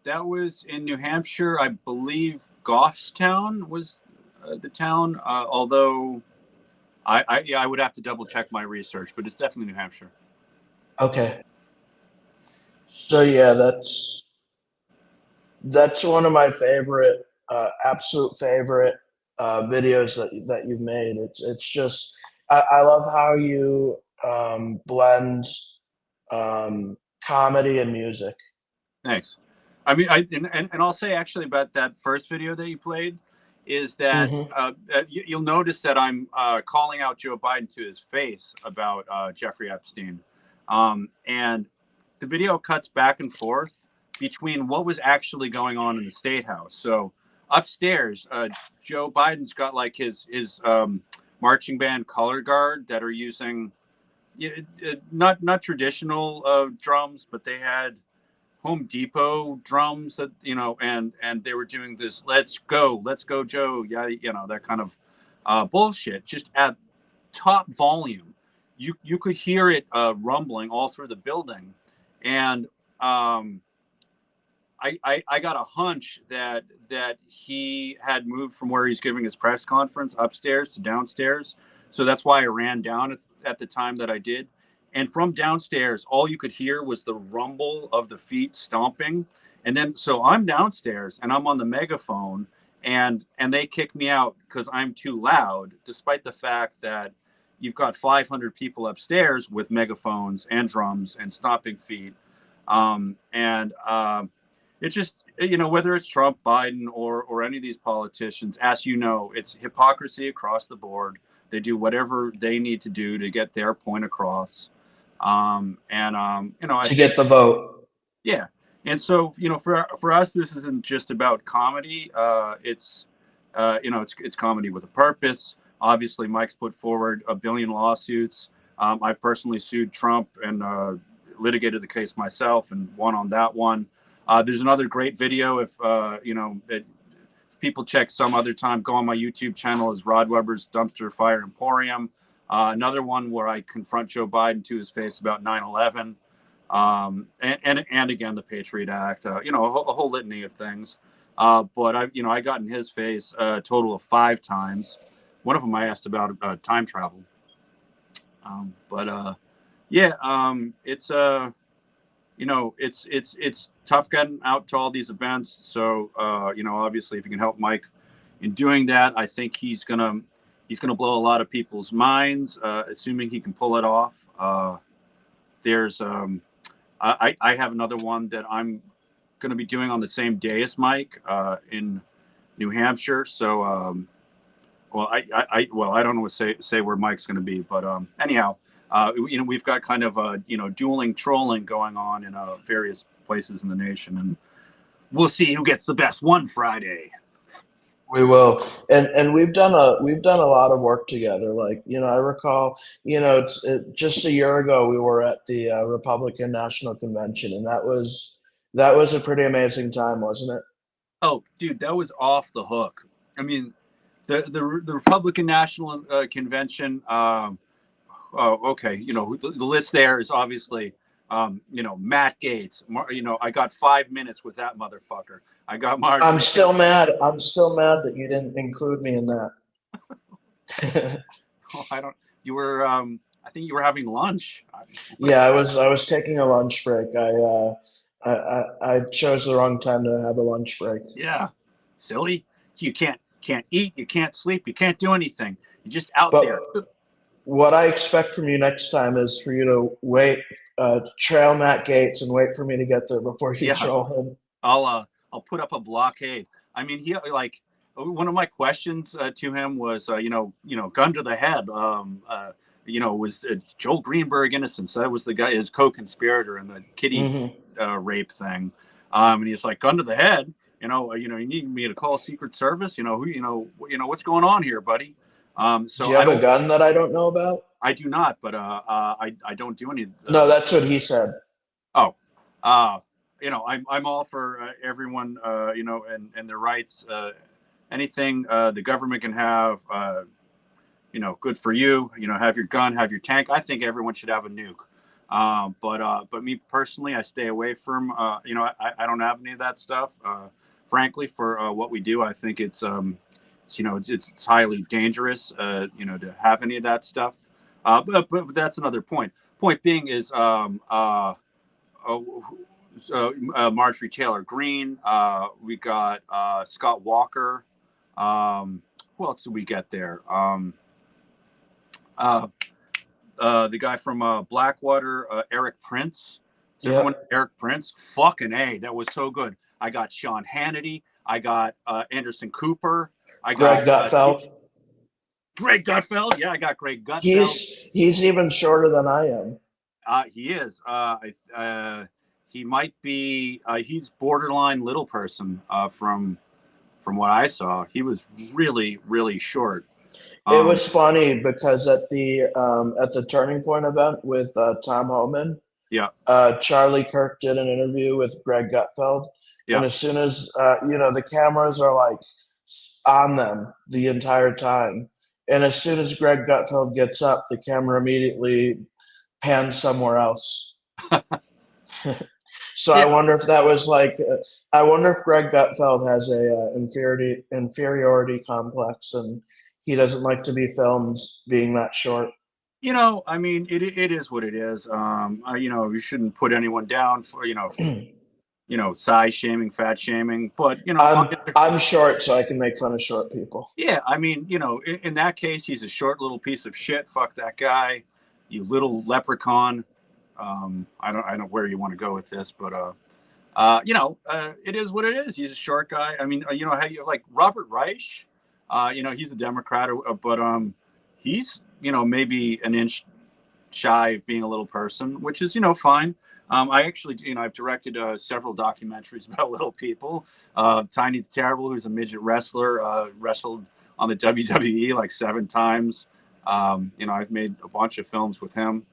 That was in New Hampshire. I believe Goffstown was the town, although I would have to double check my research, but it's definitely New Hampshire. Okay. So yeah, that's one of my favorite, absolute favorite videos that you've made. It's just I love how you blend comedy and music. Thanks. I mean, and I'll say actually about that first video that you played is that you'll notice that I'm calling out Joe Biden to his face about Jeffrey Epstein, and the video cuts back and forth between what was actually going on in the State House. So upstairs, Joe Biden's got like his marching band color guard that are using not traditional drums, but they had Home Depot drums that and they were doing this let's go Joe, yeah, that kind of bullshit just at top volume. You could hear it rumbling all through the building, and I got a hunch that he had moved from where he's giving his press conference upstairs to downstairs, so that's why I ran down at the time that I did. And from downstairs, all you could hear was the rumble of the feet stomping. And then, so I'm downstairs and I'm on the megaphone, and they kick me out because I'm too loud, despite the fact that you've got 500 people upstairs with megaphones and drums and stomping feet. It's just, whether it's Trump, Biden, or any of these politicians, as you know, it's hypocrisy across the board. They do whatever they need to do to get their point across. To get the vote. Yeah. And so, for us, this isn't just about comedy. It's comedy with a purpose. Obviously, Mike's put forward a billion lawsuits. I personally sued Trump and litigated the case myself and won on that one. There's another great video. If people check some other time, go on my YouTube channel, is Rod Weber's Dumpster Fire Emporium. Another one where I confront Joe Biden to his face about 9/11. And again, the Patriot Act, a whole litany of things. But I got in his face a total of 5 times. One of them I asked about time travel. It's tough getting out to all these events. So obviously, if you can help Mike in doing that, I think he's gonna blow a lot of people's minds, assuming he can pull it off. I have another one that I'm going to be doing on the same day as Mike in New Hampshire. So, I don't know what say where Mike's going to be, but anyhow, we've got kind of dueling trolling going on in various places in the nation, and we'll see who gets the best one Friday. We will, and we've done a lot of work together. Like, I recall, just a year ago we were at the Republican National Convention, and that was a pretty amazing time, wasn't it? Oh, dude, that was off the hook. I mean, the Republican National Convention. Okay, the list there is obviously, Matt Gaetz. I got 5 minutes with that motherfucker. I got Mark. I'm still mad that you didn't include me in that. You were. I think you were having lunch. Yeah, I was taking a lunch break. I chose the wrong time to have a lunch break. Yeah, silly. You can't eat. You can't sleep. You can't do anything. You're just out there. What I expect from you next time is for you to wait, trail Matt Gaetz, and wait for me to get there before you troll him. I'll put up a blockade. I mean, he one of my questions to him was, gun to the head. Was Joel Greenberg innocent? So that was the guy, his co-conspirator in the kitty rape thing. And he's like, gun to the head. You need me to call Secret Service. What's going on here, buddy? So do you have a gun that I don't know about? I do not, but I don't do any. No, that's what he said. Oh, I'm all for everyone, and their rights. Anything the government can have, good for you. Have your gun, have your tank. I think everyone should have a nuke. But me personally, I stay away from. I don't have any of that stuff. Frankly, for what we do, I think it's it's highly dangerous. To have any of that stuff. But that's another point. Point being is Marjorie Taylor Greene. We got Scott Walker. Who else did we get there? The guy from Blackwater, Eric Prince. Everyone, Eric Prince. Fucking A, that was so good. I got Sean Hannity. I got Anderson Cooper. I got Greg Gutfeld. Greg Gutfeld. Yeah, I got Greg Gutfeld. He's even shorter than I am. He is. He might be. He's borderline little person. From what I saw, he was really, really short. It was funny because at the Turning Point event with Tom Homan, Charlie Kirk did an interview with Greg Gutfeld, and as soon as the cameras are like on them the entire time, and as soon as Greg Gutfeld gets up, the camera immediately pans somewhere else. So I wonder if that was I wonder if Greg Gutfeld has a inferiority complex, and he doesn't like to be filmed being that short. I mean, it is what it is. You shouldn't put anyone down for size shaming, fat shaming. But I'm short, so I can make fun of short people. Yeah, I mean, in that case, he's a short little piece of shit. Fuck that guy, you little leprechaun. I don't know where you want to go with this, but it is what it is. He's a short guy. I mean, how you like Robert Reich? He's a Democrat, but he's maybe an inch shy of being a little person, which is fine. I actually, I've directed several documentaries about little people. Tiny the Terrible, who's a midget wrestler, wrestled on the WWE like 7 times. I've made a bunch of films with him.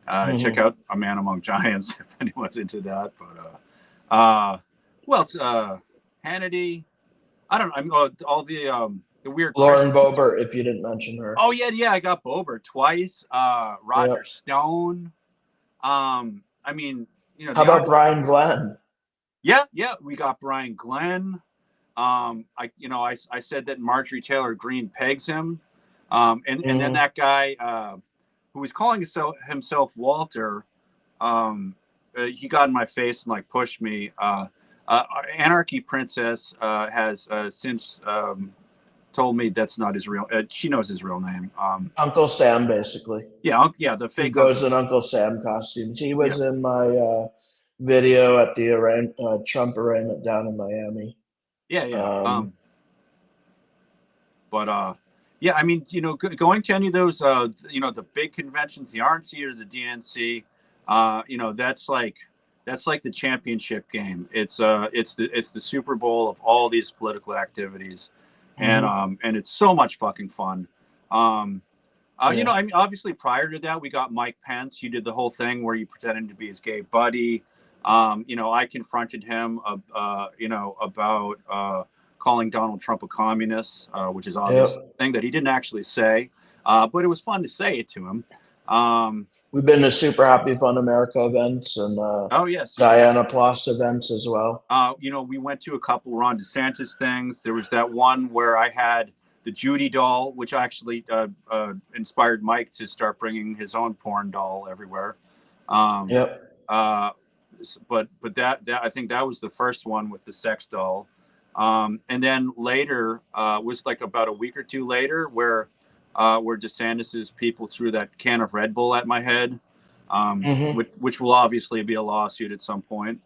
Check out A Man Among Giants if anyone's into that. But who else? Hannity. I don't know. I mean, all the weird. Lauren Boebert, if you didn't mention her. Oh yeah, I got Boebert twice. Roger Stone. I mean, How about Brian Glenn? Yeah, we got Brian Glenn. I said that Marjorie Taylor Greene pegs him, and then that guy who was calling himself Walter, he got in my face and like pushed me. Anarchy Princess has since told me that's not his real. She knows his real name. Uncle Sam, basically. Yeah, the fake. He goes in Uncle Sam costumes. He was in my video at the Trump arraignment down in Miami. Yeah. Yeah, I mean, going to any of those, the big conventions, the RNC or the DNC, that's like the championship game. It's the Super Bowl of all these political activities, and it's so much fucking fun. I mean, obviously prior to that, we got Mike Pence. You did the whole thing where you pretended to be his gay buddy. I confronted him, about calling Donald Trump a communist, which is obvious thing that he didn't actually say, but it was fun to say it to him. We've been to Super Happy Fun America events and Diana Ploss events as well. We went to a couple Ron DeSantis things. There was that one where I had the Judy doll, which actually inspired Mike to start bringing his own porn doll everywhere. But that I think that was the first one with the sex doll. And then later was like about a week or two later where DeSantis's people threw that can of Red Bull at my head, which will obviously be a lawsuit at some point.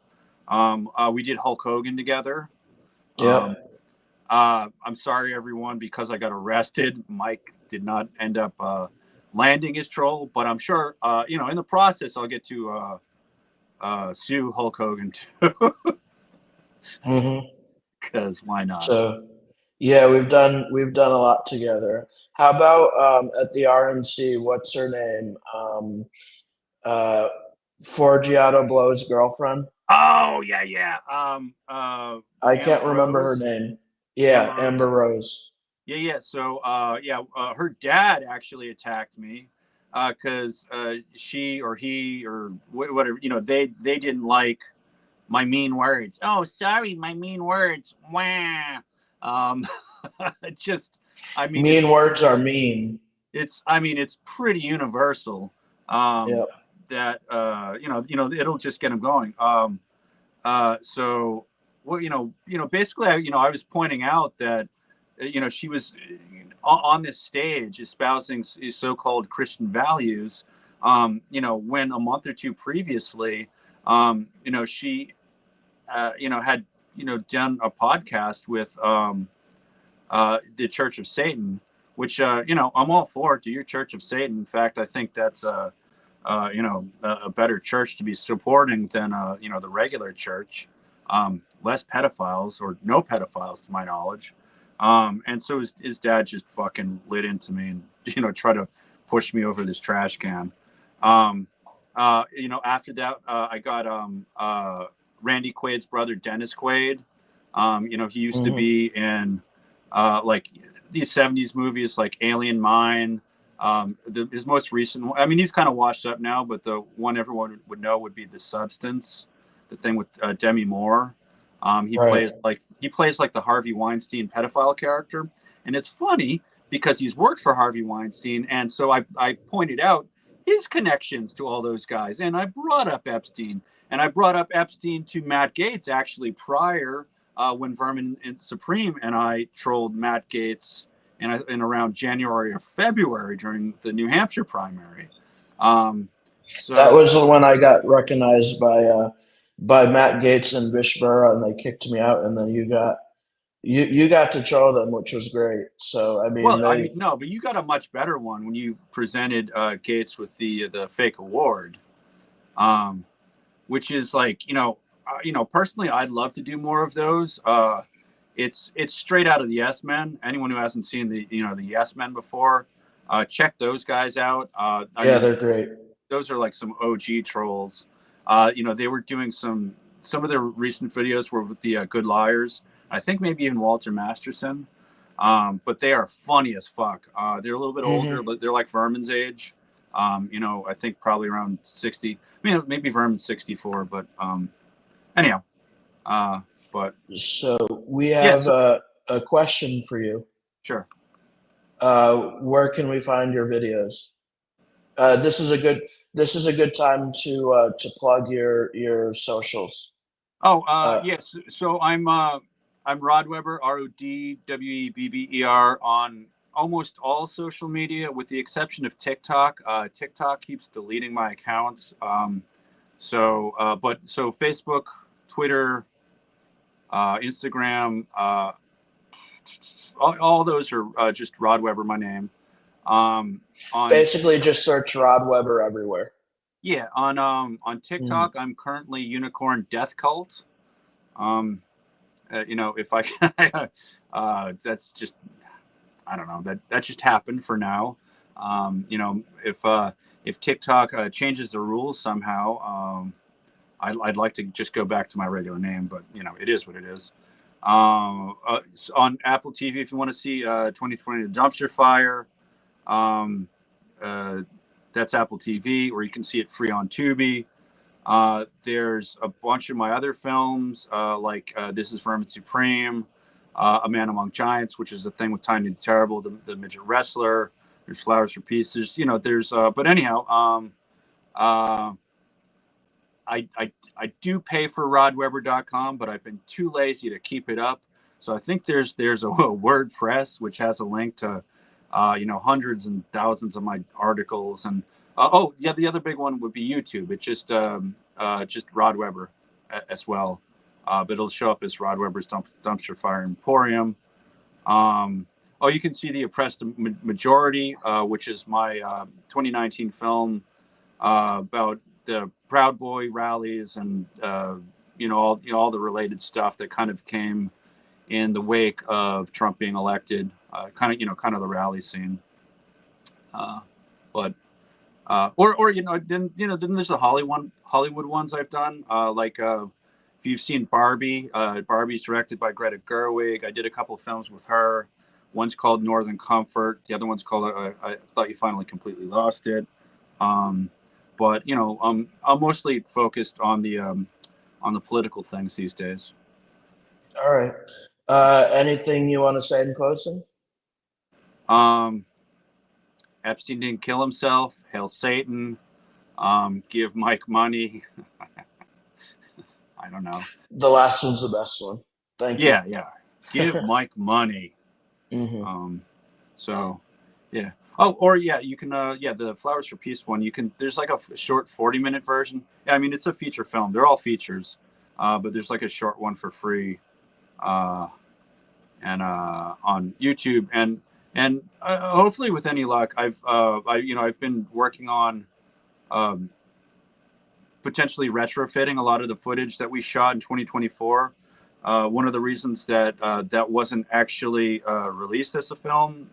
We did Hulk Hogan together. I'm sorry, everyone, because I got arrested. Mike did not end up landing his troll, but I'm sure, in the process, I'll get to sue Hulk Hogan too. Because why not? So, yeah, we've done a lot together. How about at the RNC? What's her name? Forgiato Blow's girlfriend. Oh yeah. I can't remember her name. Yeah, Amber Rose. Yeah. So her dad actually attacked me because she or he or whatever, they didn't like my mean words. Oh, sorry, my mean words. Wah. Mean words are mean. It's pretty universal. That it'll just get them going. So basically, I was pointing out that she was on this stage espousing so-called Christian values. When a month or two previously, she had done a podcast with the Church of Satan, which I'm all for. Do your Church of Satan. In fact, I think that's a better church to be supporting than the regular church. Less pedophiles or no pedophiles to my knowledge. And so his dad just fucking lit into me and try to push me over this trash can. After that, I got Randy Quaid's brother, Dennis Quaid. He used to be in like these 70s movies like Alien Mine. His most recent one, I mean, he's kind of washed up now, but the one everyone would know would be The Substance, the thing with Demi Moore. He plays like the Harvey Weinstein pedophile character. And it's funny because he's worked for Harvey Weinstein. And so I pointed out his connections to all those guys. And I brought up Epstein. And I brought up Epstein to Matt Gaetz actually prior when Vermin and Supreme and I trolled Matt Gaetz in around January or February during the New Hampshire primary. So that was when I got recognized by Matt Gaetz and Vishbara, and they kicked me out. And then you got to troll them, which was great. So I mean, no, but you got a much better one when you presented Gaetz with the fake award. which is like, personally, I'd love to do more of those. It's straight out of the Yes Men. Anyone who hasn't seen the Yes Men before, check those guys out. They're great. Those are like some OG trolls. They were doing some of their recent videos were with the Good Liars. I think maybe even Walter Masterson. But they are funny as fuck. They're a little bit older, but they're like Vermin's age. I think probably around 60. Maybe Vermin's 64, but anyhow. But so we have a question for you. Sure. Where can we find your videos? This is a good time to plug your socials. Yes. So I'm Rod Weber, RODWEBBER, on almost all social media, with the exception of TikTok. TikTok keeps deleting my accounts. So Facebook, Twitter, Instagram, all those are just Rod Weber, my name. Basically, just search Rod Weber everywhere. Yeah, on TikTok, I'm currently Unicorn Death Cult. If I can, that's just, I don't know, that just happened for now. If TikTok changes the rules somehow, I'd like to just go back to my regular name, but it is what it is. On Apple TV, if you want to see 2020 The Dumpster Fire, that's Apple TV, or you can see it free on Tubi. There's a bunch of my other films, like This Is Vermin Supreme, A Man Among Giants, which is a thing with Tiny the Terrible, the midget wrestler. There's Flowers for Pieces. There's but anyhow, I do pay for rodweber.com, but I've been too lazy to keep it up. So I think there's a WordPress, which has a link to hundreds and thousands of my articles. And the other big one would be YouTube. It's just Rod Weber as well, but it'll show up as Rod Weber's Dumpster Fire Emporium. You can see The Oppressed Majority, which is my 2019 film about the Proud Boy rallies and all the related stuff that kind of came in the wake of Trump being elected, kind of the rally scene. Then there's the Hollywood ones I've done, like if you've seen Barbie. Barbie's directed by Greta Gerwig. I did a couple of films with her. One's called Northern Comfort. The other one's called I Thought You Finally Completely Lost It. But I'm mostly focused on the political things these days. All right. Anything you want to say in closing? Epstein didn't kill himself. Hail Satan. Give Mike money. I don't know. The last one's the best one. Thank you. Yeah. Give Mike money. So, yeah. You can. The Flowers for Peace one. You can. There's like a short 40-minute version. Yeah, I mean it's a feature film. They're all features, but there's like a short one for free, and on YouTube and hopefully with any luck, I've been working on potentially retrofitting a lot of the footage that we shot in 2024. One of the reasons that that wasn't actually released as a film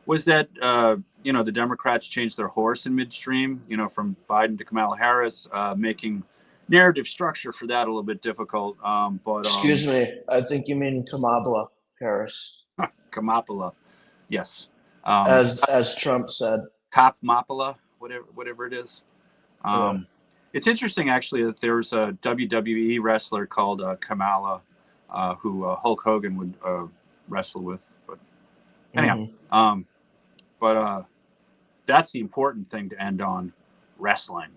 was that the Democrats changed their horse in midstream, from Biden to Kamala Harris, making narrative structure for that a little bit difficult. Excuse me, I think you mean Kamala Harris. Kamala, yes. As Trump said. Kamala, whatever it is. It's interesting actually that there's a WWE wrestler called Kamala, who Hulk Hogan would wrestle with. But anyhow, that's the important thing to end on: wrestling.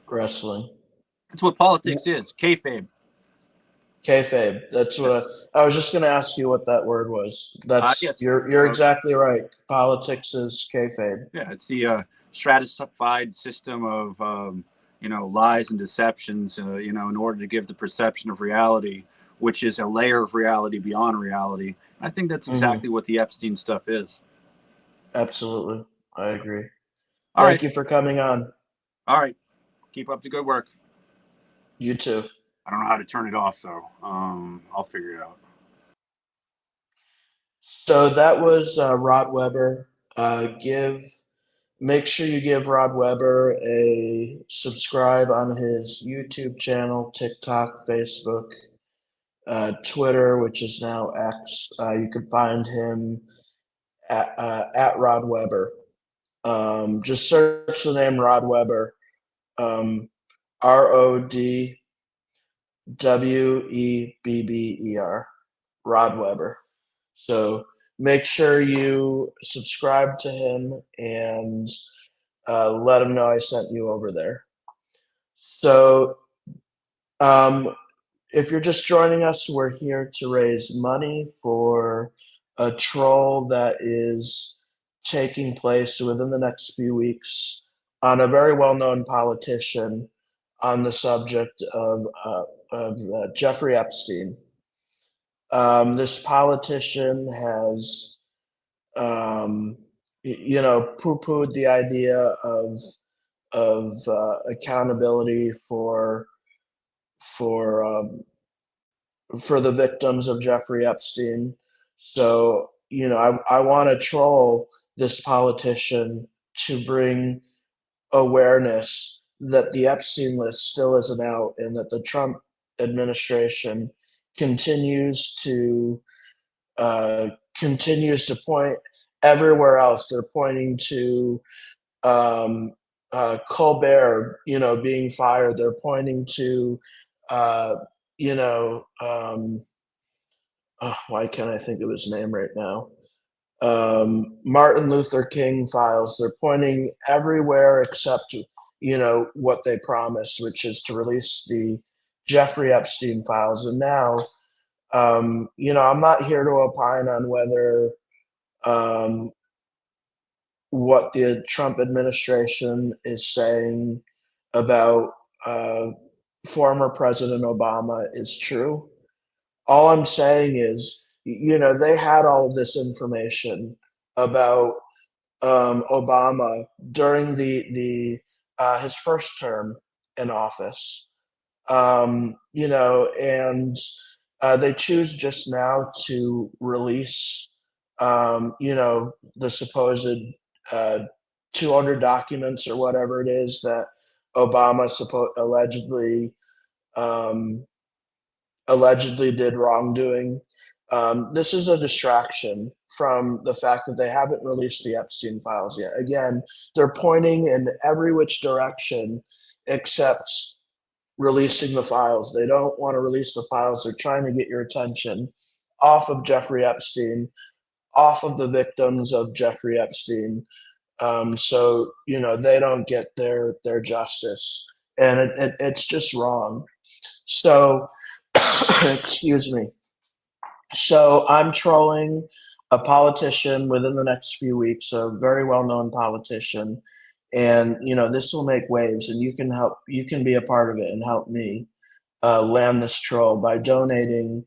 That's what politics is. Kayfabe. That's what I was just going to ask you what that word was. That's yes. You're exactly right. Politics is kayfabe. Yeah, it's the stratified system of lies and deceptions. In order to give the perception of reality, which is a layer of reality beyond reality. I think that's exactly what the Epstein stuff is. Absolutely, I agree. Thank you for coming on. All right, keep up the good work. You too. I don't know how to turn it off, so I'll figure it out. So that was Rod Weber. Make sure you give Rod Weber a subscribe on his YouTube channel, TikTok, Facebook, Twitter, which is now X. You can find him at Rod Weber. Just search the name Rod Weber. RODWEBBER. Rod Weber. So make sure you subscribe to him and let him know I sent you over there. So if you're just joining us, we're here to raise money for a troll that is taking place within the next few weeks on a very well-known politician on the subject of Jeffrey Epstein. This politician has, poo-pooed the idea of accountability for the victims of Jeffrey Epstein. So, I want to troll this politician to bring awareness that the Epstein list still isn't out and that the Trump administration continues to point everywhere else. They're pointing to Colbert, being fired. They're pointing to, why can't I think of his name right now? Martin Luther King files. They're pointing everywhere except, what they promised, which is to release the Jeffrey Epstein files. And now, I'm not here to opine on whether what the Trump administration is saying about former President Obama is true. All I'm saying is, they had all of this information about Obama during his first term in office, and they choose just now to release, the supposed 200 documents or whatever it is that Obama allegedly did wrongdoing. This is a distraction from the fact that they haven't released the Epstein files yet. Again, they're pointing in every which direction except releasing the files. They don't want to release the files. They're trying to get your attention off of Jeffrey Epstein, off of the victims of Jeffrey Epstein, so they don't get their justice, and it's just wrong. So, excuse me. So I'm trolling a politician within the next few weeks, a very well-known politician, and this will make waves, and you can be a part of it and help me land this troll by donating.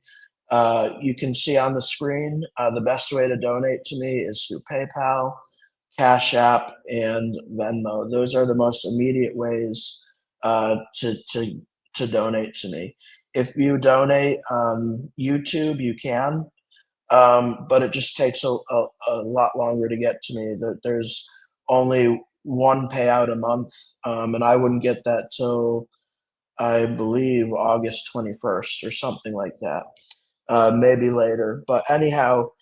You can see on the screen the best way to donate to me is through PayPal, Cash App, and Venmo. Those are the most immediate ways to donate to me. If you donate on YouTube, you can, but it just takes a lot longer to get to me. There's only one payout a month, and I wouldn't get that till, I believe, August 21st or something like that, maybe later. But anyhow,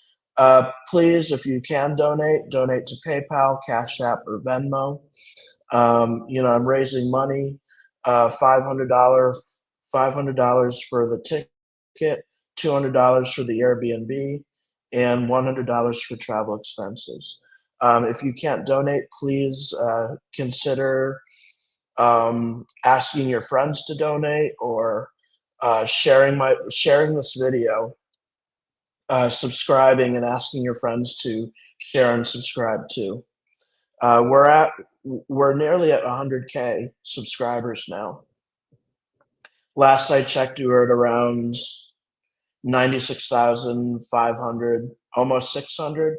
please, if you can donate to PayPal, Cash App, or Venmo. I'm raising money, $500 for the ticket, $200 for the Airbnb, and $100 for travel expenses. If you can't donate, please consider asking your friends to donate, or sharing this video, subscribing, and asking your friends to share and subscribe too. We're nearly at 100K subscribers now. Last I checked, we were at around 96,500, almost 600.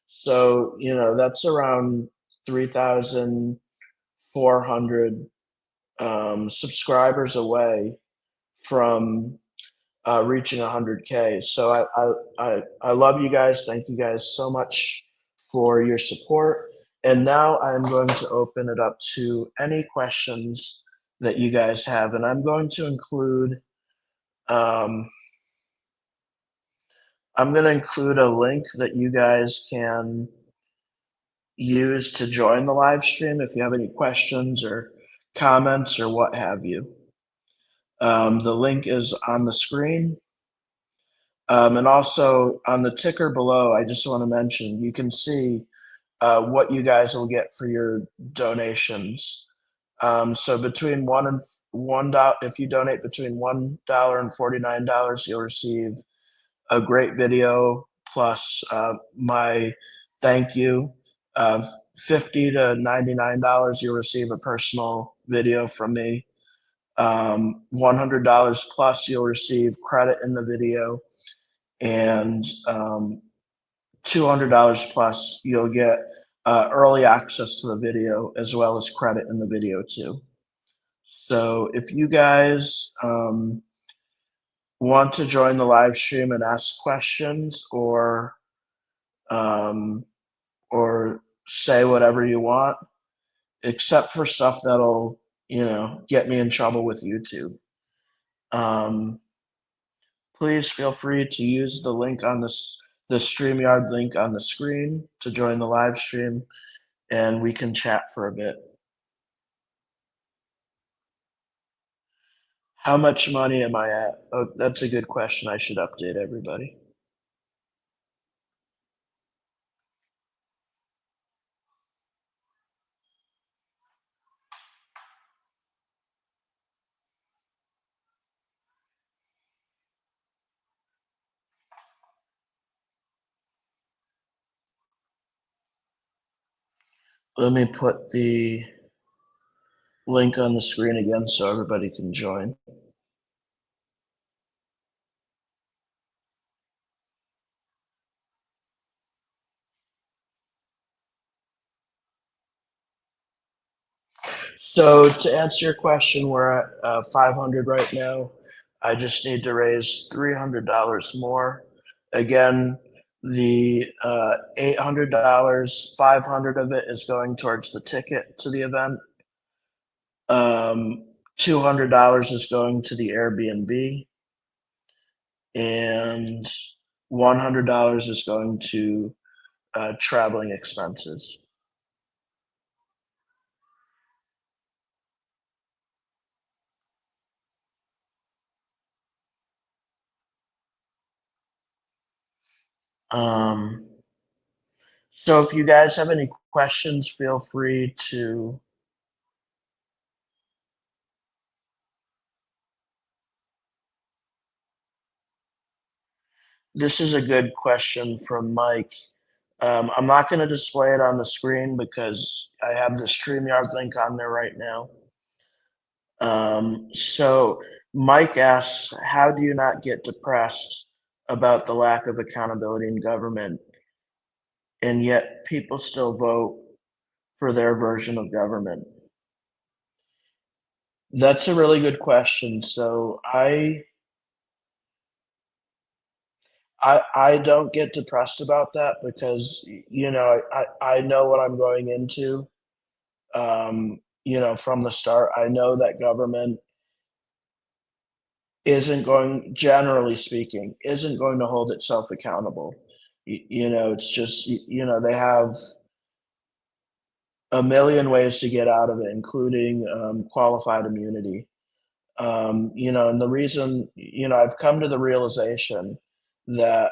So, that's around 3,400 subscribers away from reaching 100K. So I love you guys. Thank you guys so much for your support. And now I'm going to open it up to any questions that you guys have. And I'm going to include, I'm going to include a link that you guys can use to join the live stream if you have any questions or comments or what have you. The link is on the screen. And also on the ticker below, I just want to mention, you can see what you guys will get for your donations. So between $1, if you donate between $1 and $49, you'll receive a great video plus my thank you. $50 to $99, you'll receive a personal video from me. $100 plus, you'll receive credit in the video. And $200 plus, you'll get early access to the video as well as credit in the video too. So if you guys want to join the live stream and ask questions or say whatever you want, except for stuff that'll, get me in trouble with YouTube. Please feel free to use the link on the StreamYard link on the screen to join the live stream, and we can chat for a bit. How much money am I at? Oh, that's a good question. I should update everybody. Let me put the link on the screen again so everybody can join. So to answer your question, we're at 500 right now. I just need to raise $300 more. Again, the $800, 500 of it is going towards the ticket to the event. $200 is going to the Airbnb, and $100 is going to traveling expenses. So if you guys have any questions, feel free to This is a good question from Mike. I'm not going to display it on the screen because I have the StreamYard link on there right now. So Mike asks, how do you not get depressed about the lack of accountability in government, and yet people still vote for their version of government? That's a really good question. So I don't get depressed about that because, I know what I'm going into. From the start, I know that government generally speaking, isn't going to hold itself accountable. It's just, they have a million ways to get out of it, including qualified immunity. And the reason, I've come to the realization that,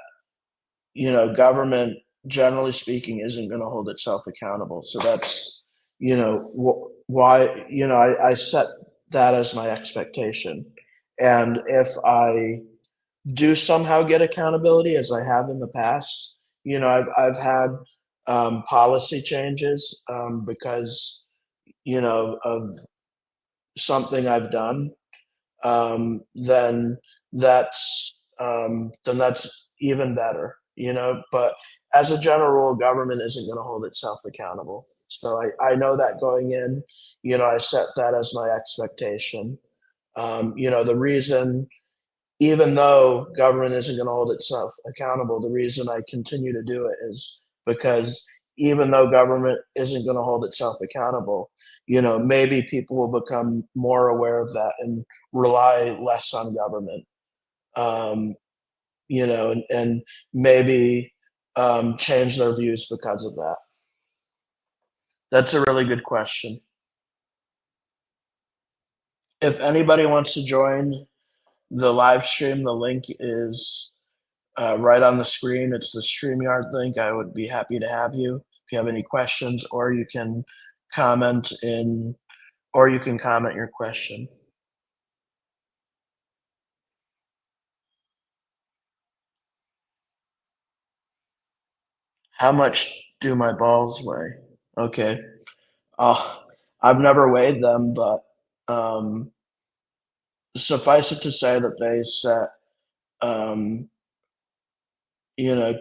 government, generally speaking, isn't going to hold itself accountable. So that's, why, I set that as my expectation. And if I do somehow get accountability, as I have in the past, I've had policy changes because, of something I've done, then that's even better, but as a general rule, government isn't going to hold itself accountable. So I know that going in, I set that as my expectation. The reason, even though government isn't going to hold itself accountable, the reason I continue to do it is because even though government isn't going to hold itself accountable, maybe people will become more aware of that and rely less on government. And maybe change their views because of that. That's a really good question. If anybody wants to join the live stream, the link is right on the screen. It's the StreamYard link. I would be happy to have you if you have any questions, or you can comment your question. How much do my balls weigh? Okay. I've never weighed them, but suffice it to say that they set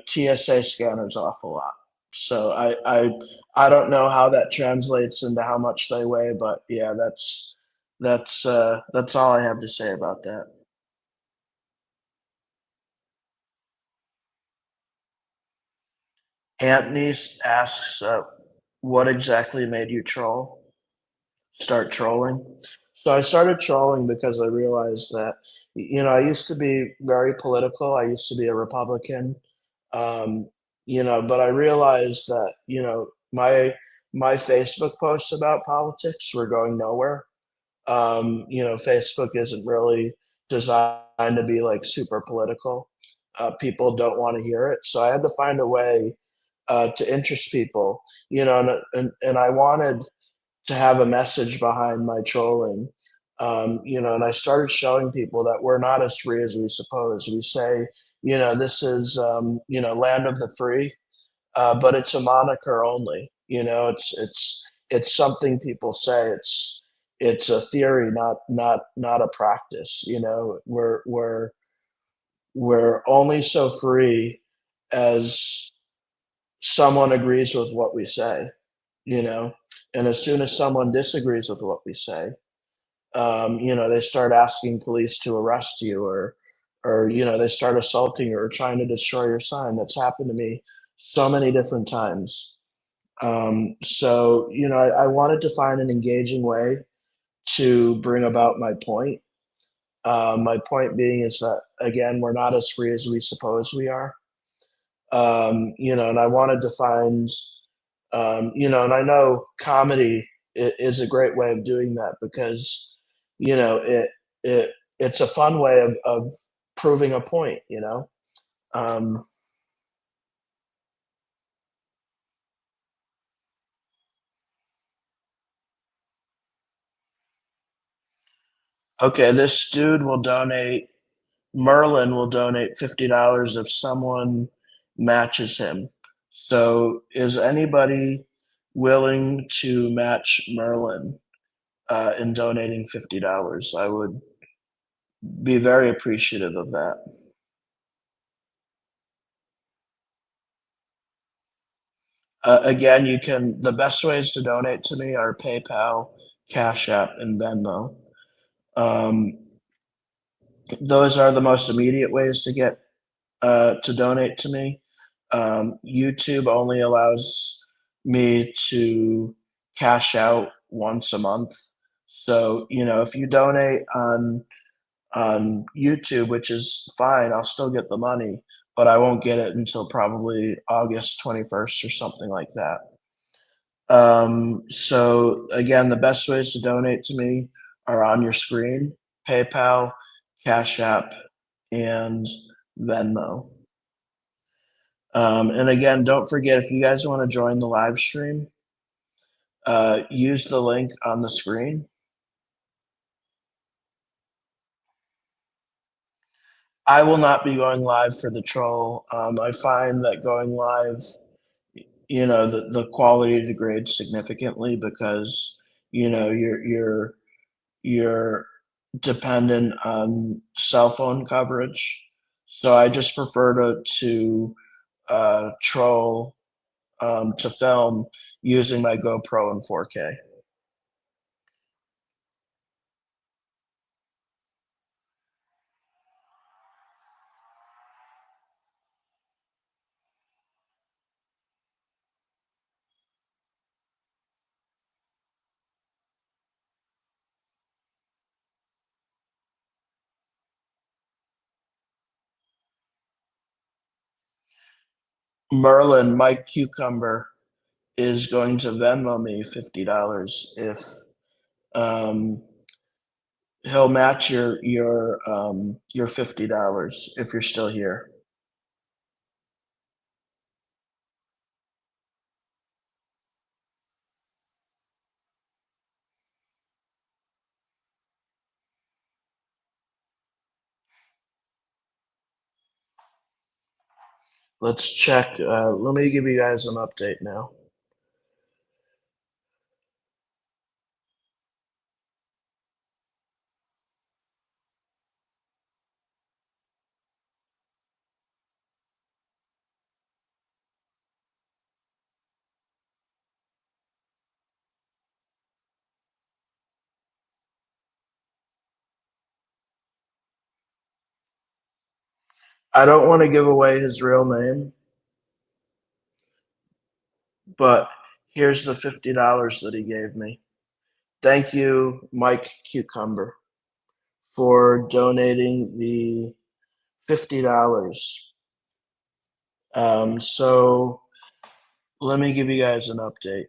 TSA scanners off a lot. So I don't know how that translates into how much they weigh, but yeah, that's all I have to say about that. Anthony asks, what exactly made you start trolling? So I started trolling because I realized that, I used to be very political. I used to be a Republican, but I realized that, my Facebook posts about politics were going nowhere. Facebook isn't really designed to be like super political. People don't want to hear it. So I had to find a way to interest people, and I wanted to have a message behind my trolling. And I started showing people that we're not as free as we suppose. We say, this is, land of the free, but it's a moniker only. It's something people say. It's a theory, not a practice. We're only so free as someone agrees with what we say, and as soon as someone disagrees with what we say, they start asking police to arrest you, or they start assaulting you or trying to destroy your sign. That's happened to me so many different times. So I wanted to find an engaging way to bring about my point. My point being is that, again, we're not as free as we suppose we are. And I wanted to find, and I know comedy is a great way of doing that because, it's a fun way of proving a point. Okay, this dude will donate. Merlin will donate $50 if someone matches him. So, is anybody willing to match Merlin in donating $50? I would be very appreciative of that. Again, the best ways to donate to me are PayPal, Cash App, and Venmo. Those are the most immediate ways to donate to me. YouTube only allows me to cash out once a month. So, if you donate on YouTube, which is fine, I'll still get the money, but I won't get it until probably August 21st or something like that. So again, the best ways to donate to me are on your screen: PayPal, Cash App, and Venmo. And again, don't forget, if you guys want to join the live stream, use the link on the screen. I will not be going live for the troll. I find that going live, the quality degrades significantly because, you're dependent on cell phone coverage. So I just prefer to troll, to film using my GoPro in 4K. Merlin, Mike Cucumber, is going to Venmo me $50 if he'll match your $50 if you're still here. Let's check. Let me give you guys an update now. I don't want to give away his real name, but here's the $50 that he gave me. Thank you, Mike Cucumber, for donating the $50. So let me give you guys an update.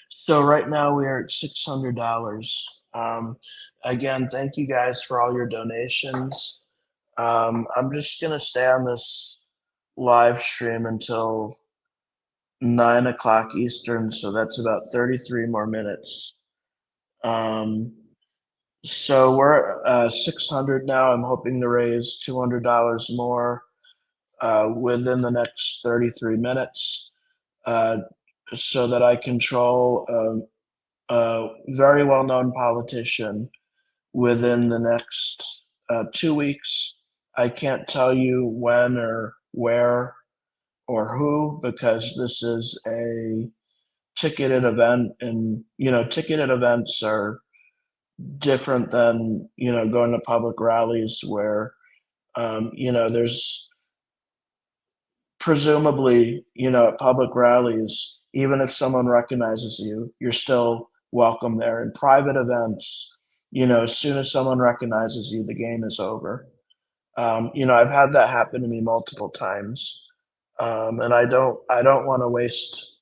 So right now we are at $600. Again, thank you guys for all your donations. I'm just gonna stay on this live stream until 9 o'clock Eastern, so that's about 33 more minutes. So we're at 600 now. I'm hoping to raise $200 more within the next 33 minutes so that I control a very well-known politician within the next 2 weeks. I can't tell you when or where or who, because this is a ticketed event, and ticketed events are different than going to public rallies where there's presumably at public rallies, even if someone recognizes you, you're still welcome there. In private events, as soon as someone recognizes you, the game is over. I've had that happen to me multiple times, and I don't want to waste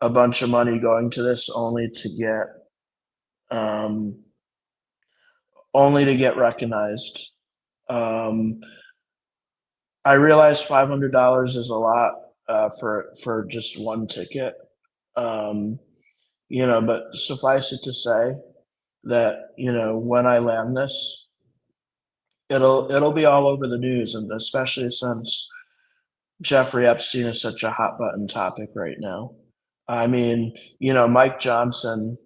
a bunch of money going to this um, only to get recognized. I realize $500 is a lot for just one ticket, but suffice it to say that when I land this, it'll be all over the news, and especially since Jeffrey Epstein is such a hot button topic right now. I mean, Mike Johnson,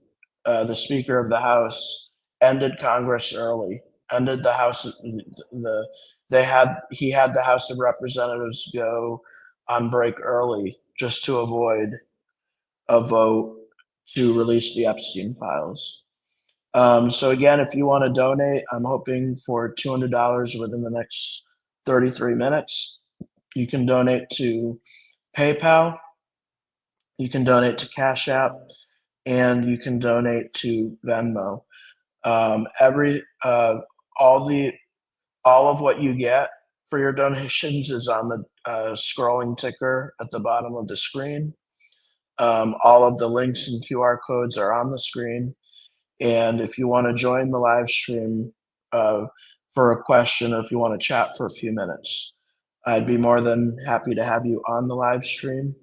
the Speaker of the House, ended Congress early, ended the House. He had the House of Representatives go on break early just to avoid a vote to release the Epstein files. So again, if you want to donate, I'm hoping for $200 within the next 33 minutes. You can donate to PayPal, you can donate to Cash App, and you can donate to Venmo. All of what you get for your donations is on the scrolling ticker at the bottom of the screen. All of the links and QR codes are on the screen. And if you want to join the live stream for a question, or if you want to chat for a few minutes, I'd be more than happy to have you on the live stream.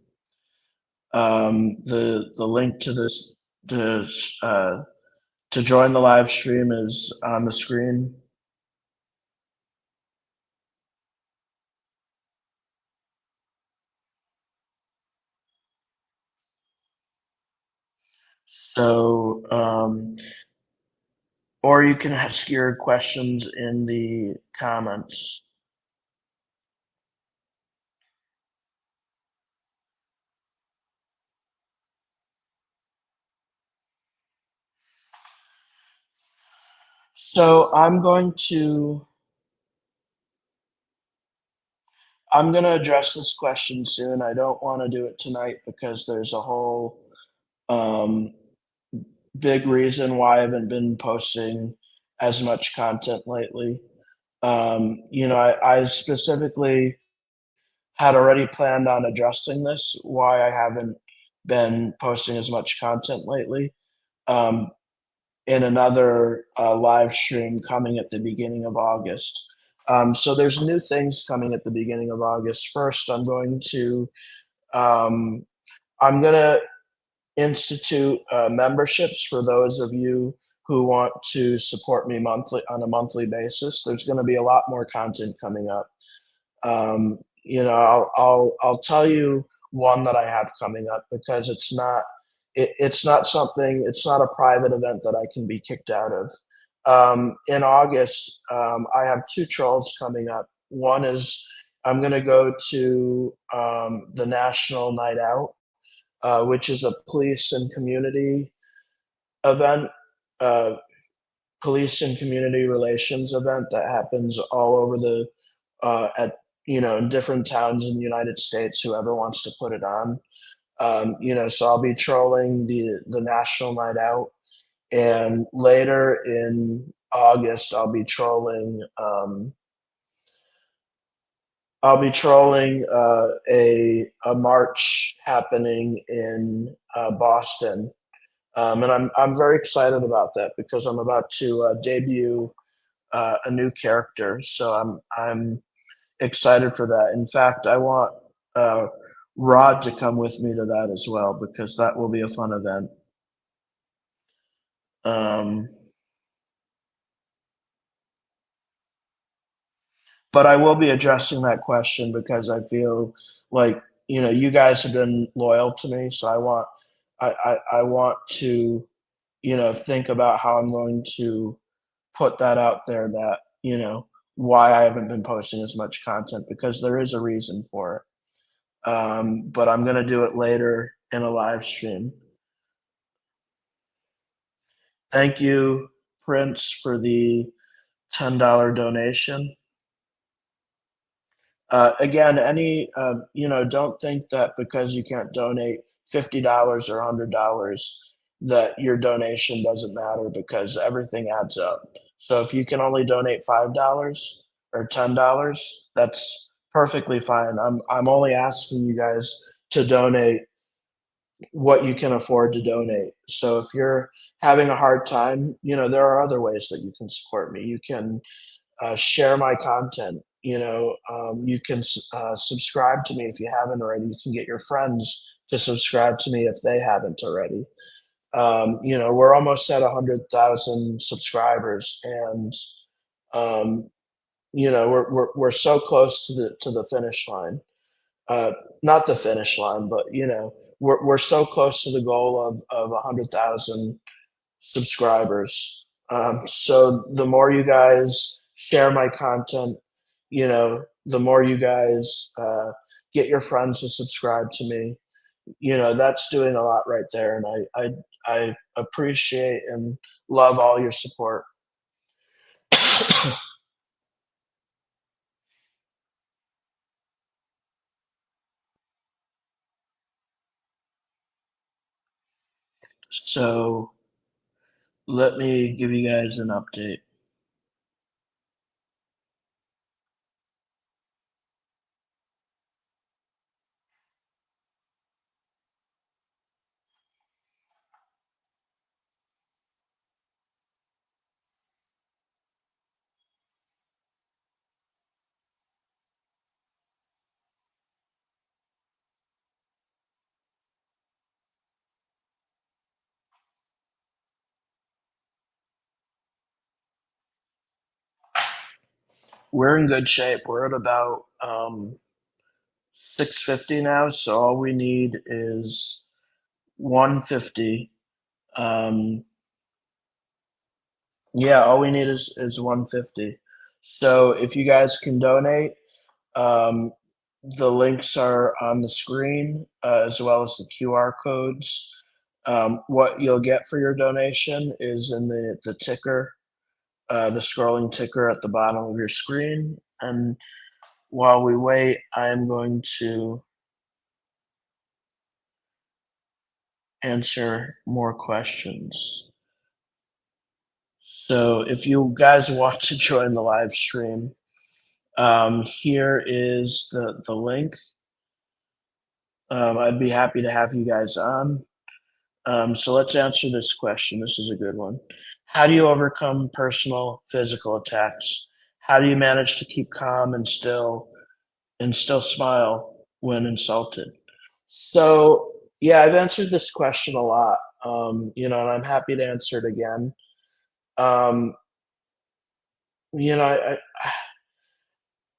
The link to this to join the live stream is on the screen. So, or you can ask your questions in the comments. So I'm going to address this question soon. I don't want to do it tonight because there's a whole big reason why I haven't been posting as much content lately. I specifically had already planned on addressing this, why I haven't been posting as much content lately, in another live stream coming at the beginning of August. So there's new things coming at the beginning of August. First, I'm going to institute memberships for those of you who want to support me on a monthly basis. There's going to be a lot more content coming up. I'll tell you one that I have coming up because it's not a private event that I can be kicked out of. In August, I have two trolls coming up. One is I'm going to go to the National Night Out, which is a police and community event, police and community relations event that happens all over in different towns in the United States, whoever wants to put it on. So I'll be trolling the National Night Out, and later in August I'll be trolling a march happening in Boston, and I'm very excited about that because I'm about to debut a new character. So I'm excited for that. In fact, I want Rod to come with me to that as well because that will be a fun event. But I will be addressing that question because I feel like you guys have been loyal to me, so I want to think about how I'm going to put that out there, that why I haven't been posting as much content, because there is a reason for it. But I'm going to do it later in a live stream. Thank you, Prince, for the $10 donation. Again, don't think that because you can't donate $50 or $100 that your donation doesn't matter, because everything adds up. So if you can only donate $5 or $10, that's perfectly fine. I'm only asking you guys to donate what you can afford to donate. So if you're having a hard time, there are other ways that you can support me. You can share my content. You can subscribe to me if you haven't already. You can get your friends to subscribe to me if they haven't already. We're almost at 100,000 subscribers, and we're so close to the finish line. Not the finish line, but we're so close to the goal of 100,000 subscribers. So the more you guys share my content, the more you guys get your friends to subscribe to me, that's doing a lot right there. And I appreciate and love all your support. So let me give you guys an update. We're in good shape. We're at about 650 now, so all we need is 150 Yeah, all we need is 150. So if you guys can donate, um, the links are on the screen, as well as the QR codes. What you'll get for your donation is in the ticker, the scrolling ticker at the bottom of your screen. And while we wait, I am going to answer more questions. So if you guys want to join the live stream, here is the link. I'd be happy to have you guys on. So let's answer this question. This is a good one. How do you overcome personal physical attacks? How do you manage to keep calm and still smile when insulted? So yeah, I've answered this question a lot, and I'm happy to answer it again. Um, you know,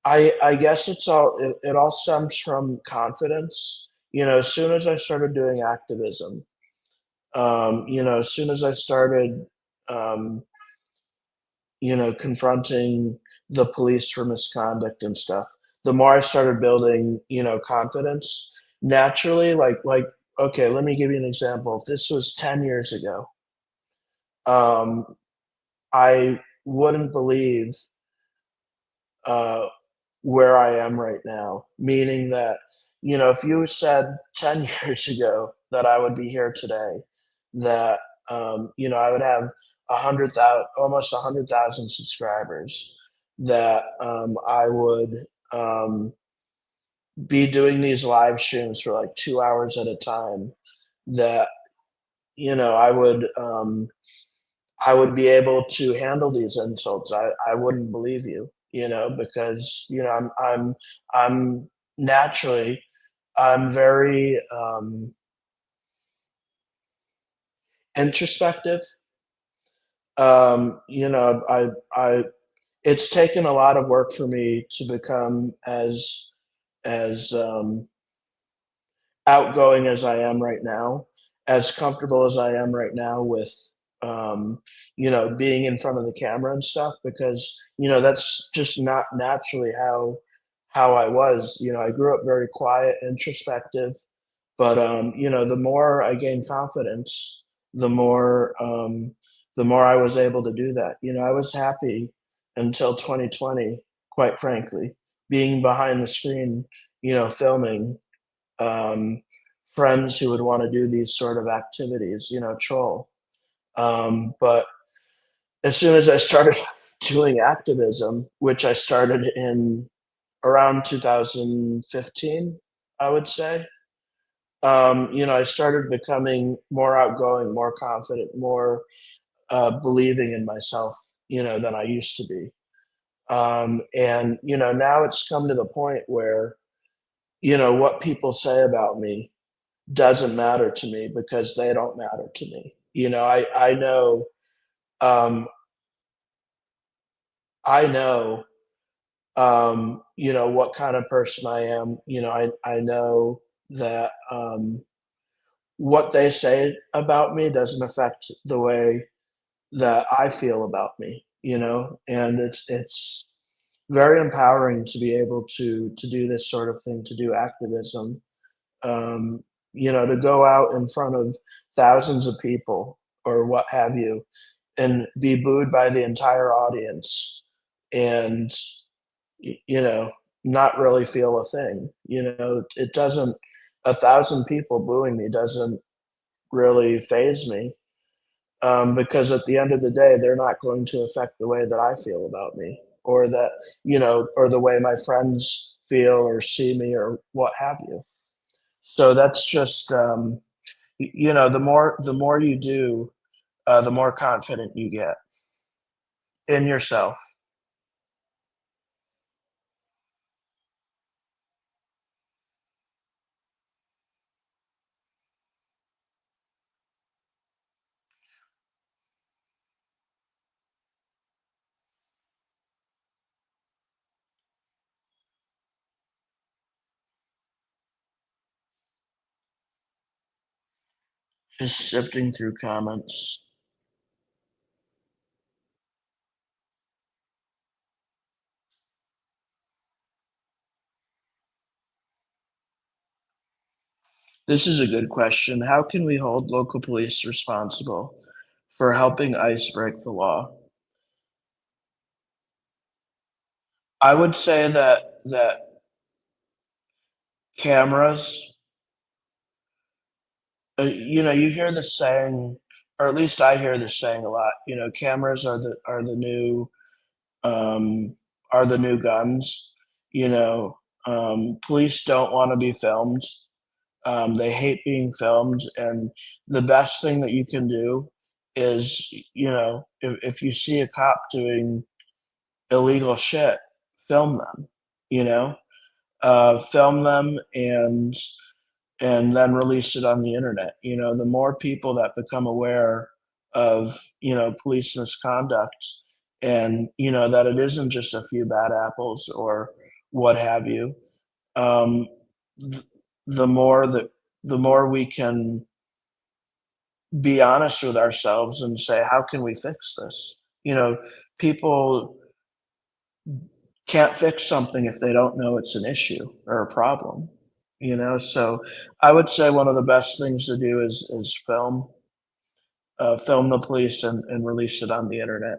I guess it all stems from confidence. As soon as I started doing activism, as soon as I started, um, confronting the police for misconduct and stuff, the more I started building, confidence naturally. Okay, let me give you an example. If this was 10 years ago, um, I wouldn't believe uh, where I am right now. Meaning that, if you said 10 years ago that I would be here today, that, I would have 100,000, almost 100,000 subscribers, that I would be doing these live streams for like 2 hours at a time, that, I would be able to handle these insults. I wouldn't believe you, because I'm naturally I'm very introspective. I It's taken a lot of work for me to become as outgoing as I am right now, as comfortable as I am right now with, being in front of the camera and stuff, because, that's just not naturally how I was. I grew up very quiet, introspective, but, the more I gained confidence, the more, I was able to do that. I was happy until 2020, quite frankly, being behind the screen, filming, um, friends who would want to do these sort of activities, troll. But as soon as I started doing activism, which I started in around 2015, I would say, I started becoming more outgoing, more confident, more believing in myself, than I used to be. And, now it's come to the point where, what people say about me doesn't matter to me, because they don't matter to me. Um, I know, what kind of person I am. I know that, what they say about me doesn't affect the way that I feel about me, and it's very empowering to be able to do this sort of thing, to do activism, to go out in front of thousands of people or what have you, and be booed by the entire audience, and not really feel a thing. It doesn't. 1,000 people booing me doesn't really phase me, because at the end of the day, they're not going to affect the way that I feel about me, or that, or the way my friends feel or see me or what have you. So that's just, the more you do, the more confident you get in yourself. Just sifting through comments. This is a good question. How can we hold local police responsible for helping ICE break the law? I would say that cameras, you hear the saying, or at least I hear this saying a lot. Cameras um, are the new guns. Police don't want to be filmed. They hate being filmed, and the best thing that you can do is, if you see a cop doing illegal shit, film them. You know, film them and then release it on the internet. The more people that become aware of police misconduct, and that it isn't just a few bad apples or what have you, um, th- the more we can be honest with ourselves and say, how can we fix this? People can't fix something if they don't know it's an issue or a problem. So I would say one of the best things to do is film the police and release it on the internet.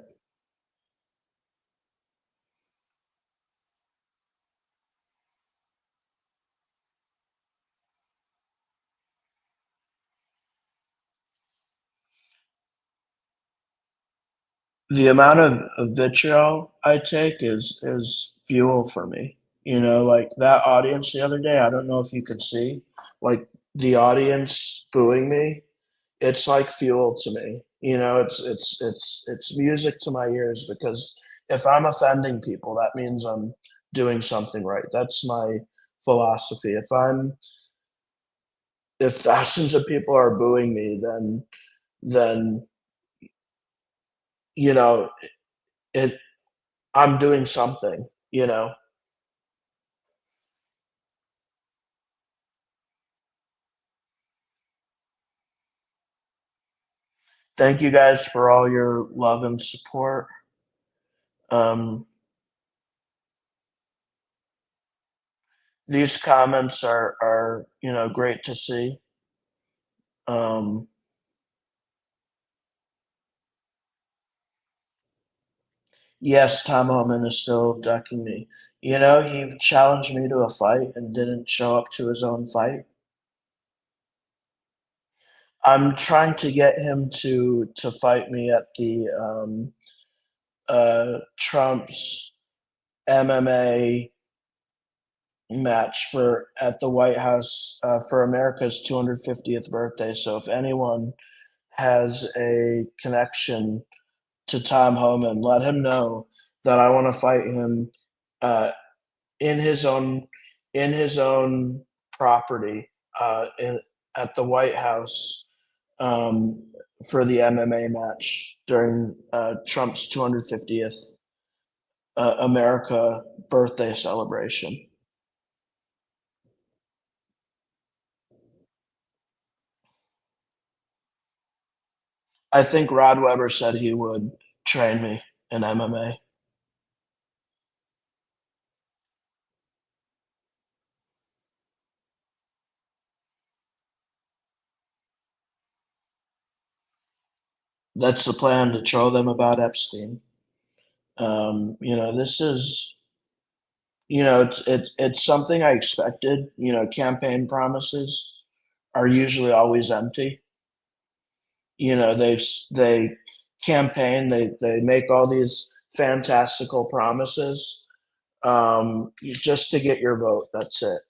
The amount of vitriol I take is fuel for me. Like that audience the other day, I don't know if you could see, like the audience booing me, it's like fuel to me. It's music to my ears, because if I'm offending people, that means I'm doing something right. That's my philosophy. If thousands of people are booing me, then you know it I'm doing something. Thank you guys for all your love and support. Um, these comments are great to see. Um, yes, Tom Homan is still ducking me. He challenged me to a fight and didn't show up to his own fight. I'm trying to get him to fight me at the Trump's MMA match for at the White House for America's 250th birthday. So if anyone has a connection to Tom Homan, let him know that I want to fight him uh, in his own property at the White House um, for the MMA match during Trump's 250th America birthday celebration. I think Rod Weber said he would train me in MMA. That's the plan, to troll them about Epstein. This is, it's something I expected. Campaign promises are usually always empty. They campaign, they make all these fantastical promises just to get your vote. That's it.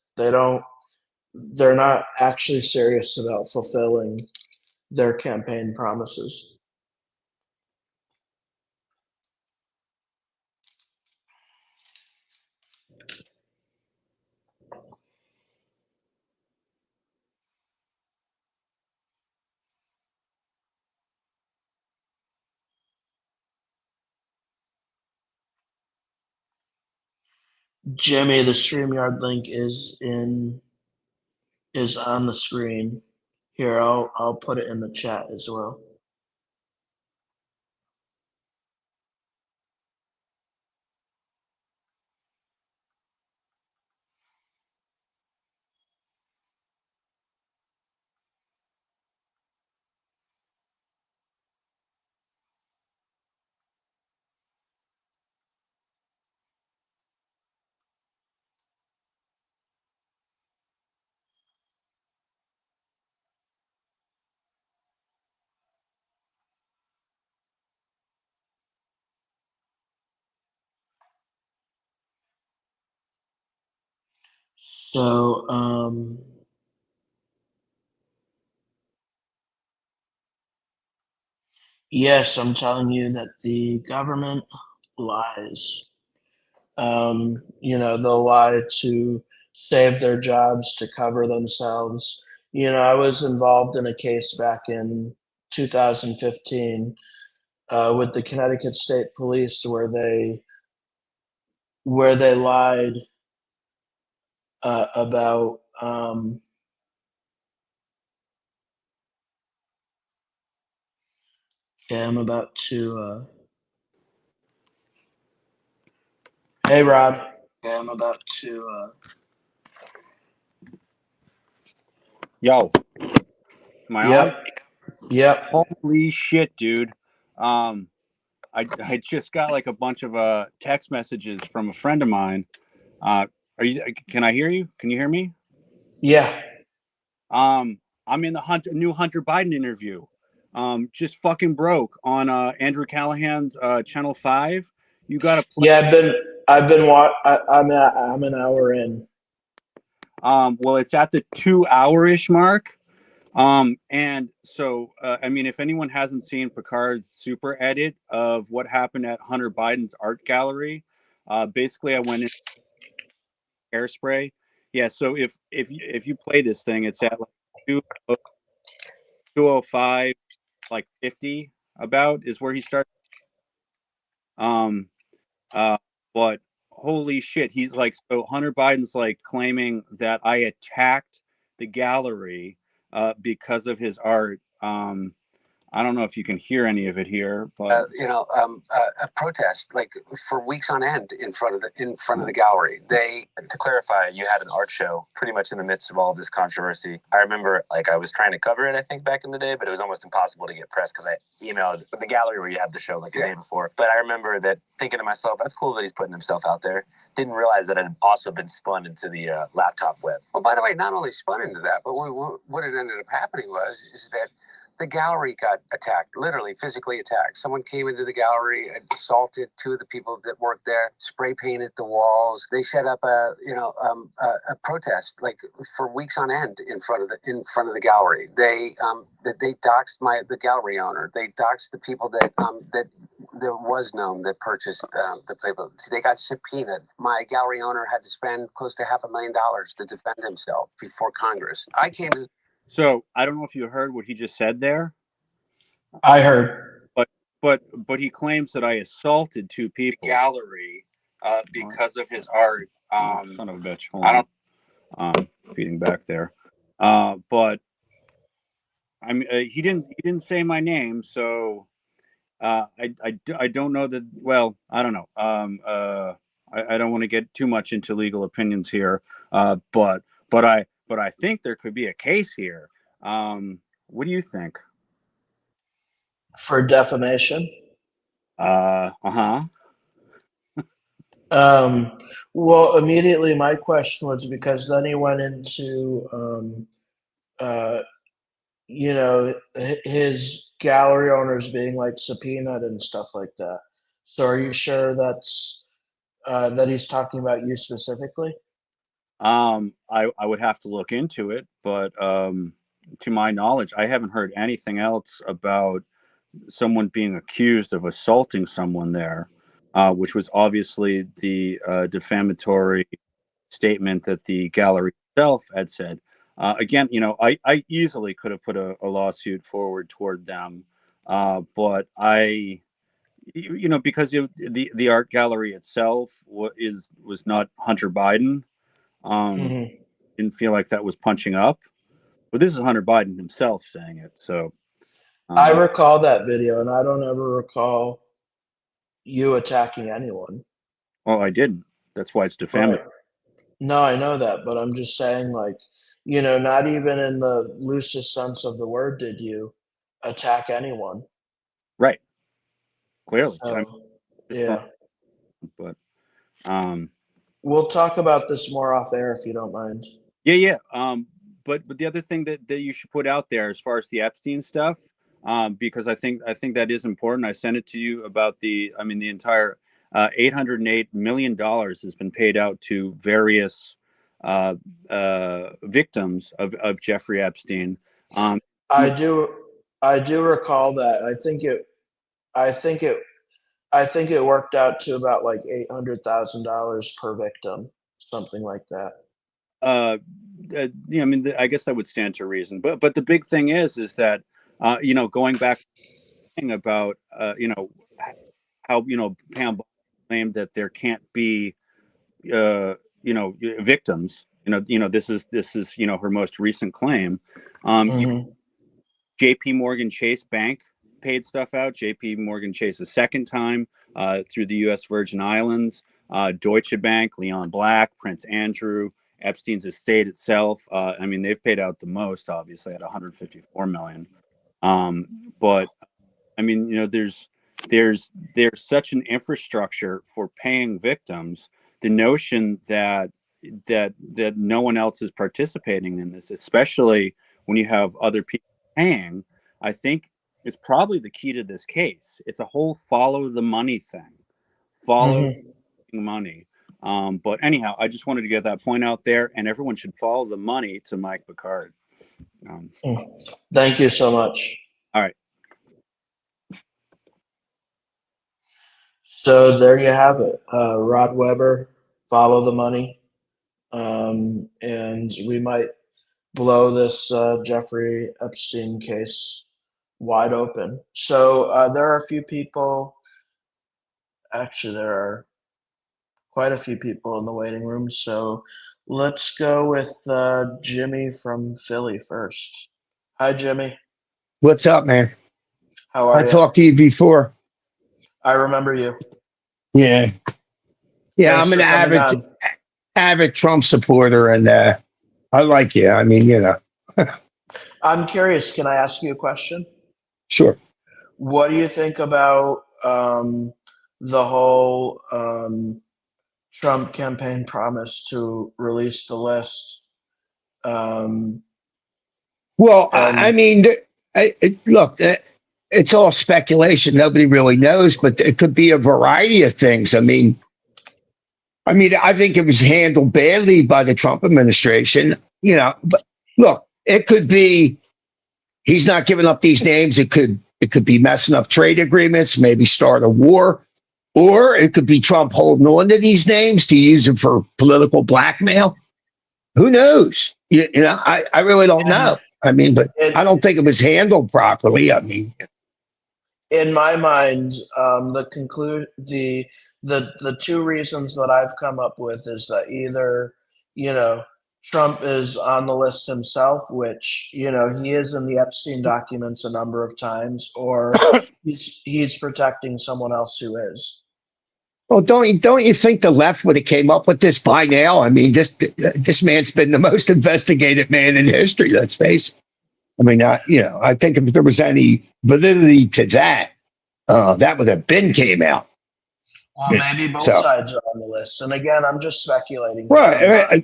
They're not actually serious about fulfilling their campaign promises. Jimmy, the StreamYard link is on the screen. Here, I'll put it in the chat as well. So, yes, I'm telling you that the government lies. They'll lie to save their jobs, to cover themselves. I was involved in a case back in 2015 with the Connecticut State Police where they lied about yeah, I'm about to hey Rob. Yeah, I'm about to Yo, am I on? Yep. Holy shit, dude. I just got like a bunch of text messages from a friend of mine. Can I hear you? Can you hear me? Yeah. I'm in the new Hunter Biden interview. Just fucking broke on Andrew Callahan's Channel 5. You got to play. Yeah, I'm an hour in. Well, it's at the 2-hour-ish mark. And so, I mean, if anyone hasn't seen Picard's super edit of what happened at Hunter Biden's art gallery, basically I went in hairspray. Yeah. So if you play this thing, it's at like 205, like 50 about is where he started. Um, but holy shit, he's like, so Hunter Biden's like claiming that I attacked the gallery, because of his art. I don't know if you can hear any of it here, but a protest like for weeks on end in front of the gallery. To clarify, you had an art show pretty much in the midst of all of this controversy. I remember like I was trying to cover it, I think back in the day, but it was almost impossible to get press because I emailed the gallery where you had the show like the day before. But I remember that thinking to myself, that's cool that he's putting himself out there. Didn't realize that it had also been spun into the laptop web. Well, by the way, not only spun into that, but what it ended up happening is that the gallery got attacked, literally physically attacked. Someone came into the gallery, assaulted two of the people that worked there, spray painted the walls. They set up a protest like for weeks on end in front of the gallery. They doxed the gallery owner. They doxed the people that there was known that purchased the paper. They got subpoenaed. My gallery owner had to spend close to $500,000 to defend himself before Congress. I came to. So I don't know if you heard what he just said there. I heard. But he claims that I assaulted two people. Gallery because of his art. Son of a bitch. Hold on. Feeding back there. But I mean, he didn't say my name, so I don't know that. Well, I don't know. I don't want to get too much into legal opinions here. But I think there could be a case here. What do you think? For defamation? Uh-huh. Well, immediately my question was because then he went into, his gallery owners being like subpoenaed and stuff like that. So are you sure that he's talking about you specifically? I would have to look into it, but to my knowledge, I haven't heard anything else about someone being accused of assaulting someone there, which was obviously the defamatory statement that the gallery itself had said. Again, I easily could have put a lawsuit forward toward them, but because the art gallery itself was not Hunter Biden. Didn't feel like that was punching up. Well, this is Hunter Biden himself saying it. So I recall that video, and I don't ever recall you attacking anyone. Oh, I didn't. That's why it's defamatory. Right. No, I know that, but I'm just saying, like, you know, not even in the loosest sense of the word did you attack anyone. Right. Clearly. So, yeah. But we'll talk about this more off air if you don't mind. Yeah. But the other thing that you should put out there as far as the Epstein stuff, because I think that is important. I sent it to you about the entire $808 million has been paid out to various victims of Jeffrey Epstein. I do recall that. I think it worked out to about like $800,000 per victim, something like that. I guess that would stand to reason. But the big thing is that going back about how Pam claimed that there can't be victims. This is her most recent claim. JP Morgan Chase Bank paid stuff out. JP Morgan Chase a second time through the U.S. Virgin Islands. Deutsche Bank, Leon Black, Prince Andrew, Epstein's estate itself. They've paid out the most, obviously, at $154 million. But there's such an infrastructure for paying victims. The notion that no one else is participating in this, especially when you have other people paying, I think is probably the key to this case. It's a whole follow the money thing. Follow money. But anyhow, I just wanted to get that point out there, and everyone should follow the money to Mike Picard. Thank you so much. All right. So there you have it. Rod Weber, follow the money. And we might blow this Jeffrey Epstein case wide open. So there are a few people. Actually, there are quite a few people in the waiting room. So let's go with Jimmy from Philly first. Hi, Jimmy. What's up, man? How are you? I talked to you before. I remember you. Yeah. Yeah, Thanks I'm an for avid Trump supporter, and I like you. I'm curious. Can I ask you a question? Sure. What do you think about the whole Trump campaign promise to release the list? Well, look, it's all speculation. Nobody really knows, but it could be a variety of things. I think it was handled badly by the Trump administration, but look, it could be he's not giving up these names. It could be messing up trade agreements, maybe start a war, or it could be Trump holding on to these names to use them for political blackmail. Who knows? I really don't know. But I don't think it was handled properly. In my mind, the two reasons that I've come up with is that either, Trump is on the list himself, which, he is in the Epstein documents a number of times, or he's protecting someone else who is. Well, don't you think the left would have came up with this by now? This man's been the most investigated man in history. Let's face it. I think if there was any validity to that, that would have been came out. Well, maybe both sides are on the list. And again, I'm just speculating. Right.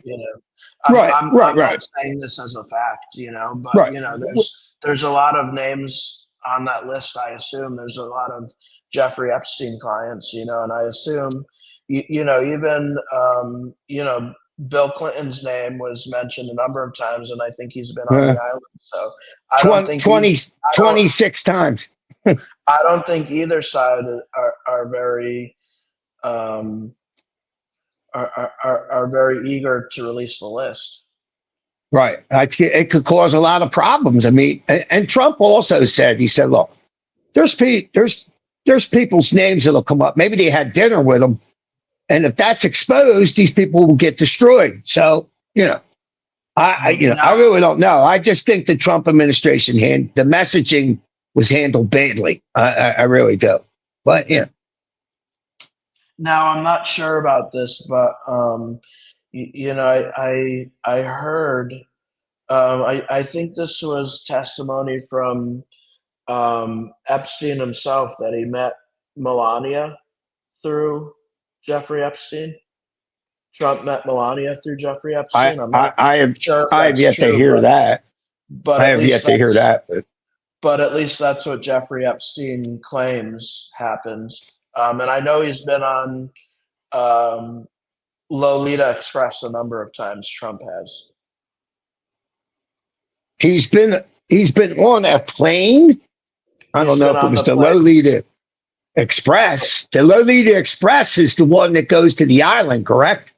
I'm not saying this as a fact, but there's a lot of names on that list. I assume there's a lot of Jeffrey Epstein clients, and I assume, even, Bill Clinton's name was mentioned a number of times, and I think he's been on the island. So I don't think 26 times. I don't think either side are very are very eager to release the list. Right. It could cause a lot of problems. And Trump also said, look, there's people's names that'll come up. Maybe they had dinner with them. And if that's exposed, these people will get destroyed. So, I really don't know. I just think the Trump administration the messaging was handled badly. I really do. But yeah. Now I'm not sure about this, but I heard. I think this was testimony from Epstein himself that he met Melania through Jeffrey Epstein. Trump met Melania through Jeffrey Epstein. I'm not sure if I have that's yet to true, hear that. but I at have least yet to hear that. But at least that's what Jeffrey Epstein claims happened. And I know he's been on Lolita Express a number of times. Trump has. He's been on a plane. I don't know if it was the Lolita Express. The Lolita Express is the one that goes to the island, correct?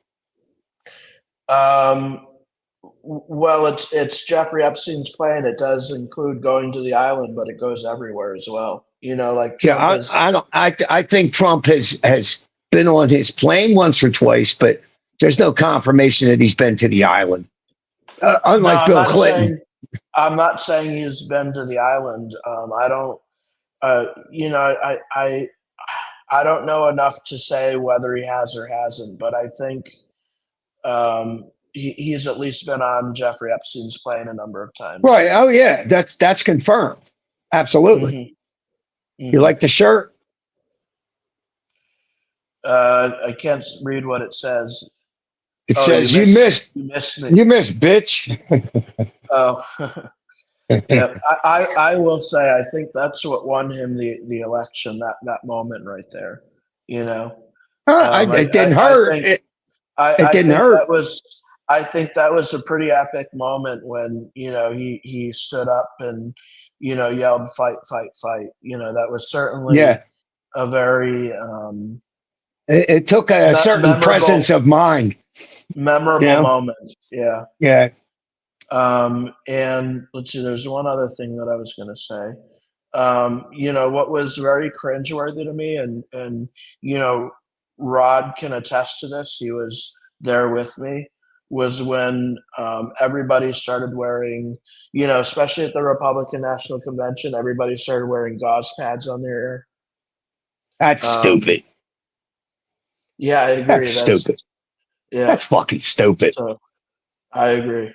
Well, it's Jeffrey Epstein's plane. It does include going to the island, but it goes everywhere as well. Like Trump I think Trump has been on his plane once or twice, but there's no confirmation that he's been to the island. Unlike Bill Clinton. I'm not saying he's been to the island. I don't. I don't know enough to say whether he has or hasn't, but I think he's at least been on Jeffrey Epstein's plane a number of times. Right. Oh yeah, that's confirmed. Absolutely. Mm-hmm. You like the shirt? I can't read what it says. It says you missed me. You missed, bitch. Oh. Yeah, I will say I think that's what won him the election. That moment right there. It didn't hurt. It didn't hurt. I think that was a pretty epic moment when he stood up and yelled fight, fight, fight. That was certainly a very it took a certain presence of mind. Memorable moment. Yeah. Yeah. And let's see, there's one other thing that I was going to say. What was very cringeworthy to me, and Rod can attest to this, he was there with me, was when everybody started wearing, especially at the Republican National Convention, everybody started wearing gauze pads on their ear. That's stupid. Yeah, I agree. That's stupid. Yeah. That's fucking stupid. So, I agree.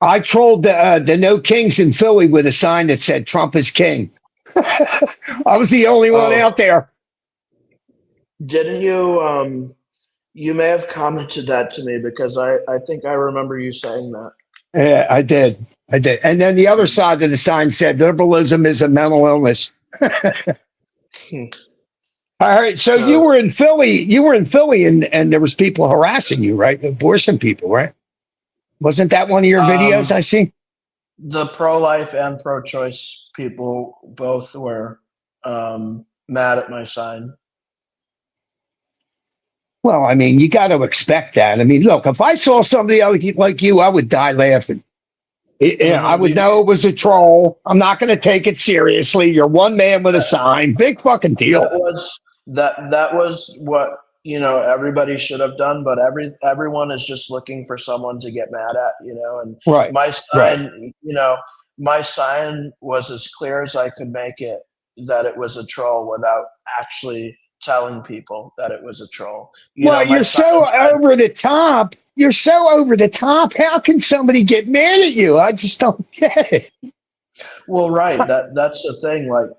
I trolled the No Kings in Philly with a sign that said Trump is king. I was the only one out there. Didn't you? You may have commented that to me because I think I remember you saying that. Yeah, I did. And then the other side of the sign said liberalism is a mental illness. All right. So you were in Philly and there was people harassing you, right? Abortion people, right? Wasn't that one of your videos I see? The pro-life and pro-choice people both were mad at my sign. Well, I mean, you got to expect that. I mean, look, if I saw somebody like you, I would die laughing. I would know it was a troll. I'm not going to take it seriously. You're one man with a sign. Big fucking deal. That was what everybody should have done, but everyone is just looking for someone to get mad at, and right. My sign, my sign was as clear as I could make it that it was a troll without actually telling people that it was a troll. You're so over the top. You're so over the top. How can somebody get mad at you? I just don't get it. Well, right. That's the thing. Like,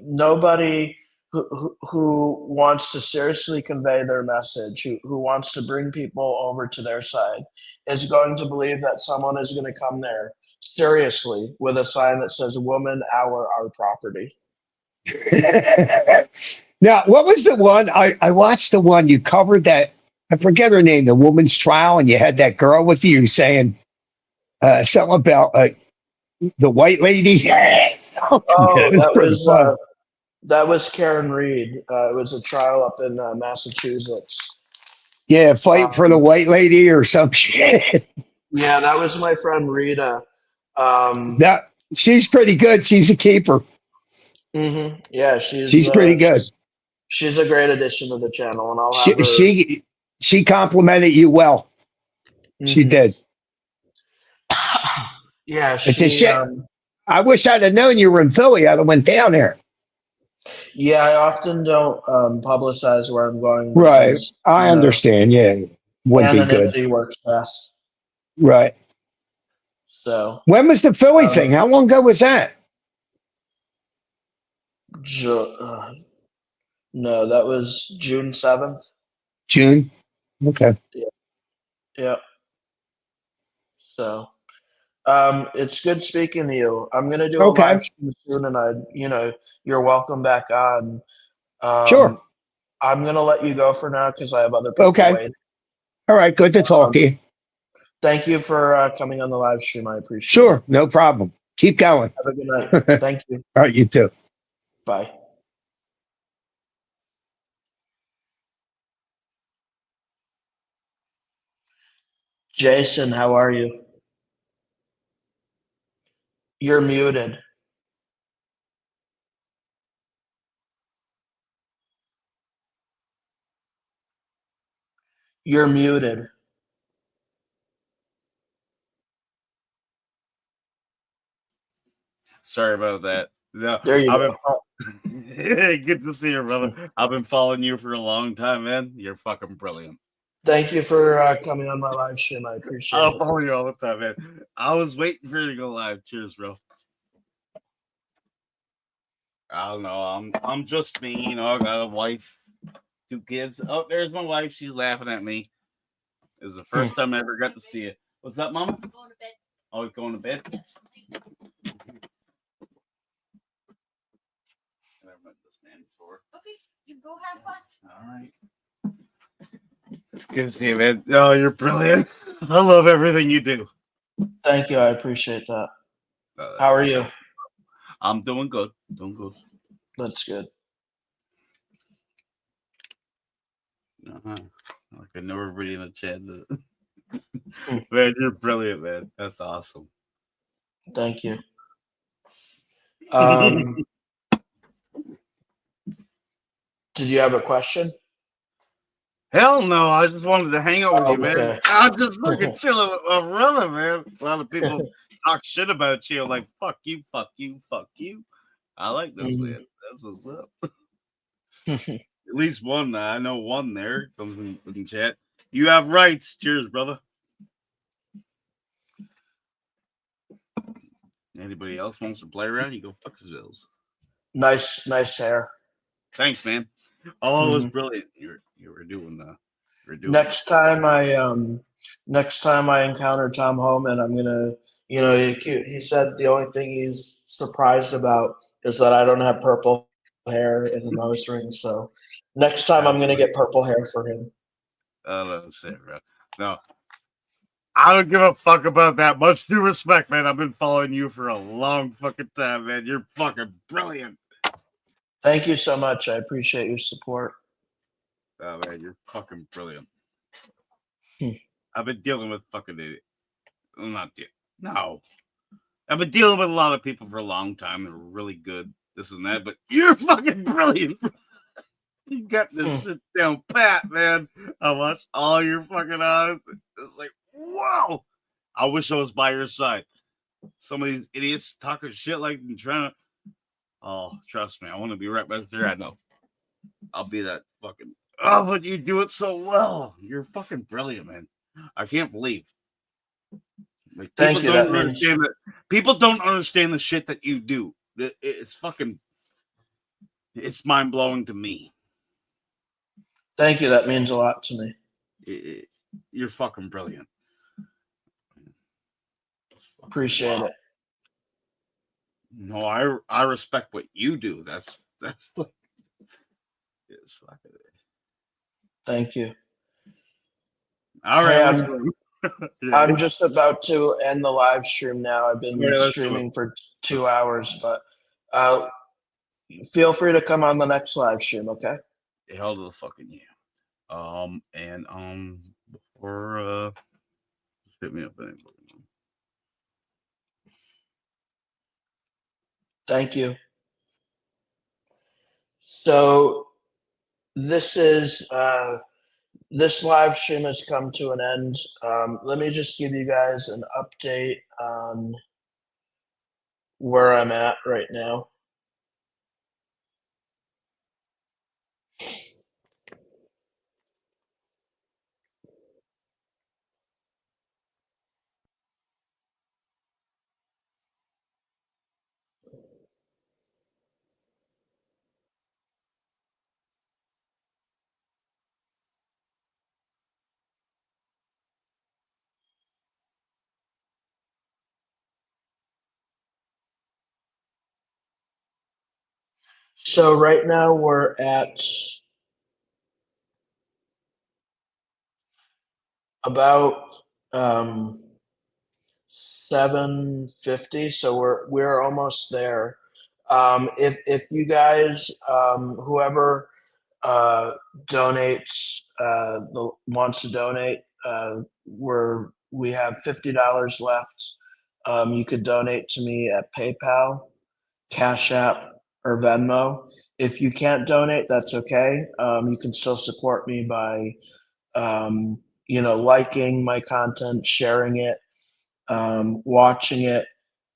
nobody who wants to seriously convey their message, who wants to bring people over to their side, is going to believe that someone is going to come there seriously with a sign that says "Woman, our property." Now, what was the one? I watched the one you covered that, I forget her name, the woman's trial, and you had that girl with you saying something about the white lady. That was Karen Reed. It was a trial up in Massachusetts. Yeah, fight for the white lady or some shit. Yeah, that was my friend Rita. She's pretty good. She's a keeper. Mm-hmm. Yeah, she's pretty good. She's a great addition to the channel, and I'll have her. She complimented you well. Mm-hmm. She did. Yeah, It's a she. shit. I wish I'd have known you were in Philly. I'd have went down there. Yeah, I often don't publicize where I'm going Right. because I understand. Yeah. Wouldn't be good. anonymity works best. Right. So When was the Philly thing? How long ago was that? No, that was June 7th. June. Okay. Yeah. Yeah. So it's good speaking to you. I'm gonna do a Okay. live stream soon, and you're welcome back on. Sure. I'm gonna let you go for now because I have other people Okay. waiting. All right. Good to talk to you. Thank you for coming on the live stream. I appreciate it. Sure. No problem. Keep going. Have a good night. Thank you. All right. You too. Bye. Jason, how are you? You're muted. You're muted. Sorry about that. No, There you I've go. been good to see you, brother. I've been following you for a long time, man. You're fucking brilliant. Thank you for coming on my live stream. I appreciate I'll it. follow you all the time, man. I was waiting for you to go live. Cheers, bro. I don't know. I'm just me, you know. I got a wife, 2 kids. Oh, there's my wife. She's laughing at me. This is the first time I ever got to see it. What's up, Mama? Going to bed. Oh, you're going to bed? Never met this man before. Okay, you go have fun. All right. It's good to see you, man. Oh, you're brilliant. I love everything you do. Thank you. I appreciate that. How are you? I'm doing good. Doing good. That's good. Like I know everybody in the chat. Man, you're brilliant, man. That's awesome. Thank you. Did you have a question? Hell no, I just wanted to hang out with you, man. Okay. I'm just fucking chilling with my brother, man. A lot of people talk shit about you, like fuck you, fuck you, fuck you. I like this, man. That's what's up. At least one, I know one there comes in chat. You have rights. Cheers, brother. Anybody else wants to play around? You go fuck his bills. Nice hair. Thanks, man. Oh, it was brilliant. You were doing Next time I encounter Tom Homan, I'm gonna, he said the only thing he's surprised about is that I don't have purple hair and a nose ring. So next time I'm gonna get purple hair for him. That's it, bro. No, I don't give a fuck about that. Much due respect, man. I've been following you for a long fucking time, man. You're fucking brilliant. Thank you so much. I appreciate your support. Oh, man, you're fucking brilliant. I've been dealing with fucking idiot. No. I've been dealing with a lot of people for a long time. They're really good, this and that, but you're fucking brilliant. You got this shit down pat, man. I watched all your fucking eyes. It's like, wow. I wish I was by your side. Some of these idiots talking shit like and trying to. Oh, trust me, I want to be right back there. I know. I'll be that fucking. Oh, but you do it so well. You're fucking brilliant, man. I can't believe. Like, Thank you. People don't understand the shit that you do. It's fucking. It's mind blowing to me. Thank you. That means a lot to me. You're fucking brilliant. Appreciate it. No, I respect what you do. That's like. It's fucking. Thank you. All right. I'm just about to end the live stream now. I've been streaming for 2 hours, but feel free to come on the next live stream, okay? Hell to the fucking yeah. Before hit me up. Thank you. So this live stream has come to an end. Let me just give you guys an update on where I'm at right now. So right now we're at about 750, so we're almost there. If you guys, whoever donates, wants to donate, we have $50 left. You could donate to me at PayPal, Cash App, or Venmo. If you can't donate, that's okay. You can still support me by liking my content, sharing it, watching it,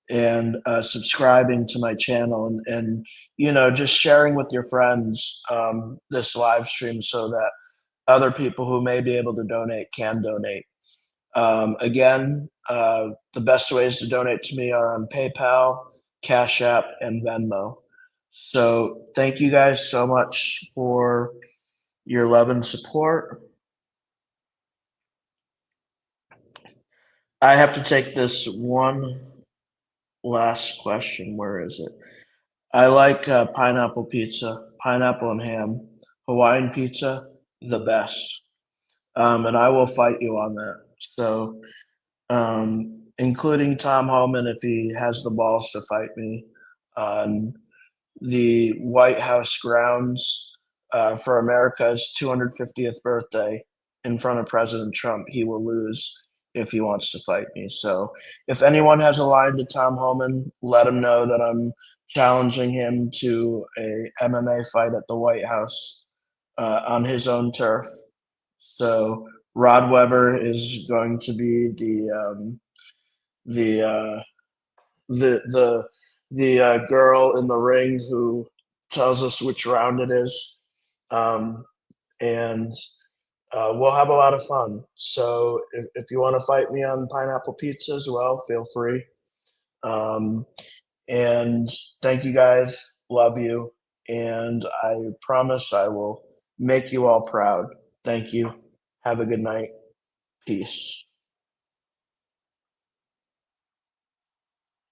and subscribing to my channel, and just sharing with your friends this live stream so that other people who may be able to donate can donate. Again, the best ways to donate to me are on PayPal, Cash App, and Venmo. So thank you guys so much for your love and support. I have to take this one last question. Where is it? I like pineapple pizza, pineapple and ham, Hawaiian pizza, the best. And I will fight you on that. So, including Tom Homan, if he has the balls to fight me on the White House grounds for America's 250th birthday in front of President Trump, he will lose if he wants to fight me. So if anyone has a line to Tom Homan, let him know that I'm challenging him to a MMA fight at the White House on his own turf. So Rod Weber is going to be the girl in the ring who tells us which round it is, and we'll have a lot of fun. So if you want to fight me on pineapple pizza as well, feel free. And thank you guys. Love you. And I promise I will make you all proud. Thank you. Have a good night. Peace.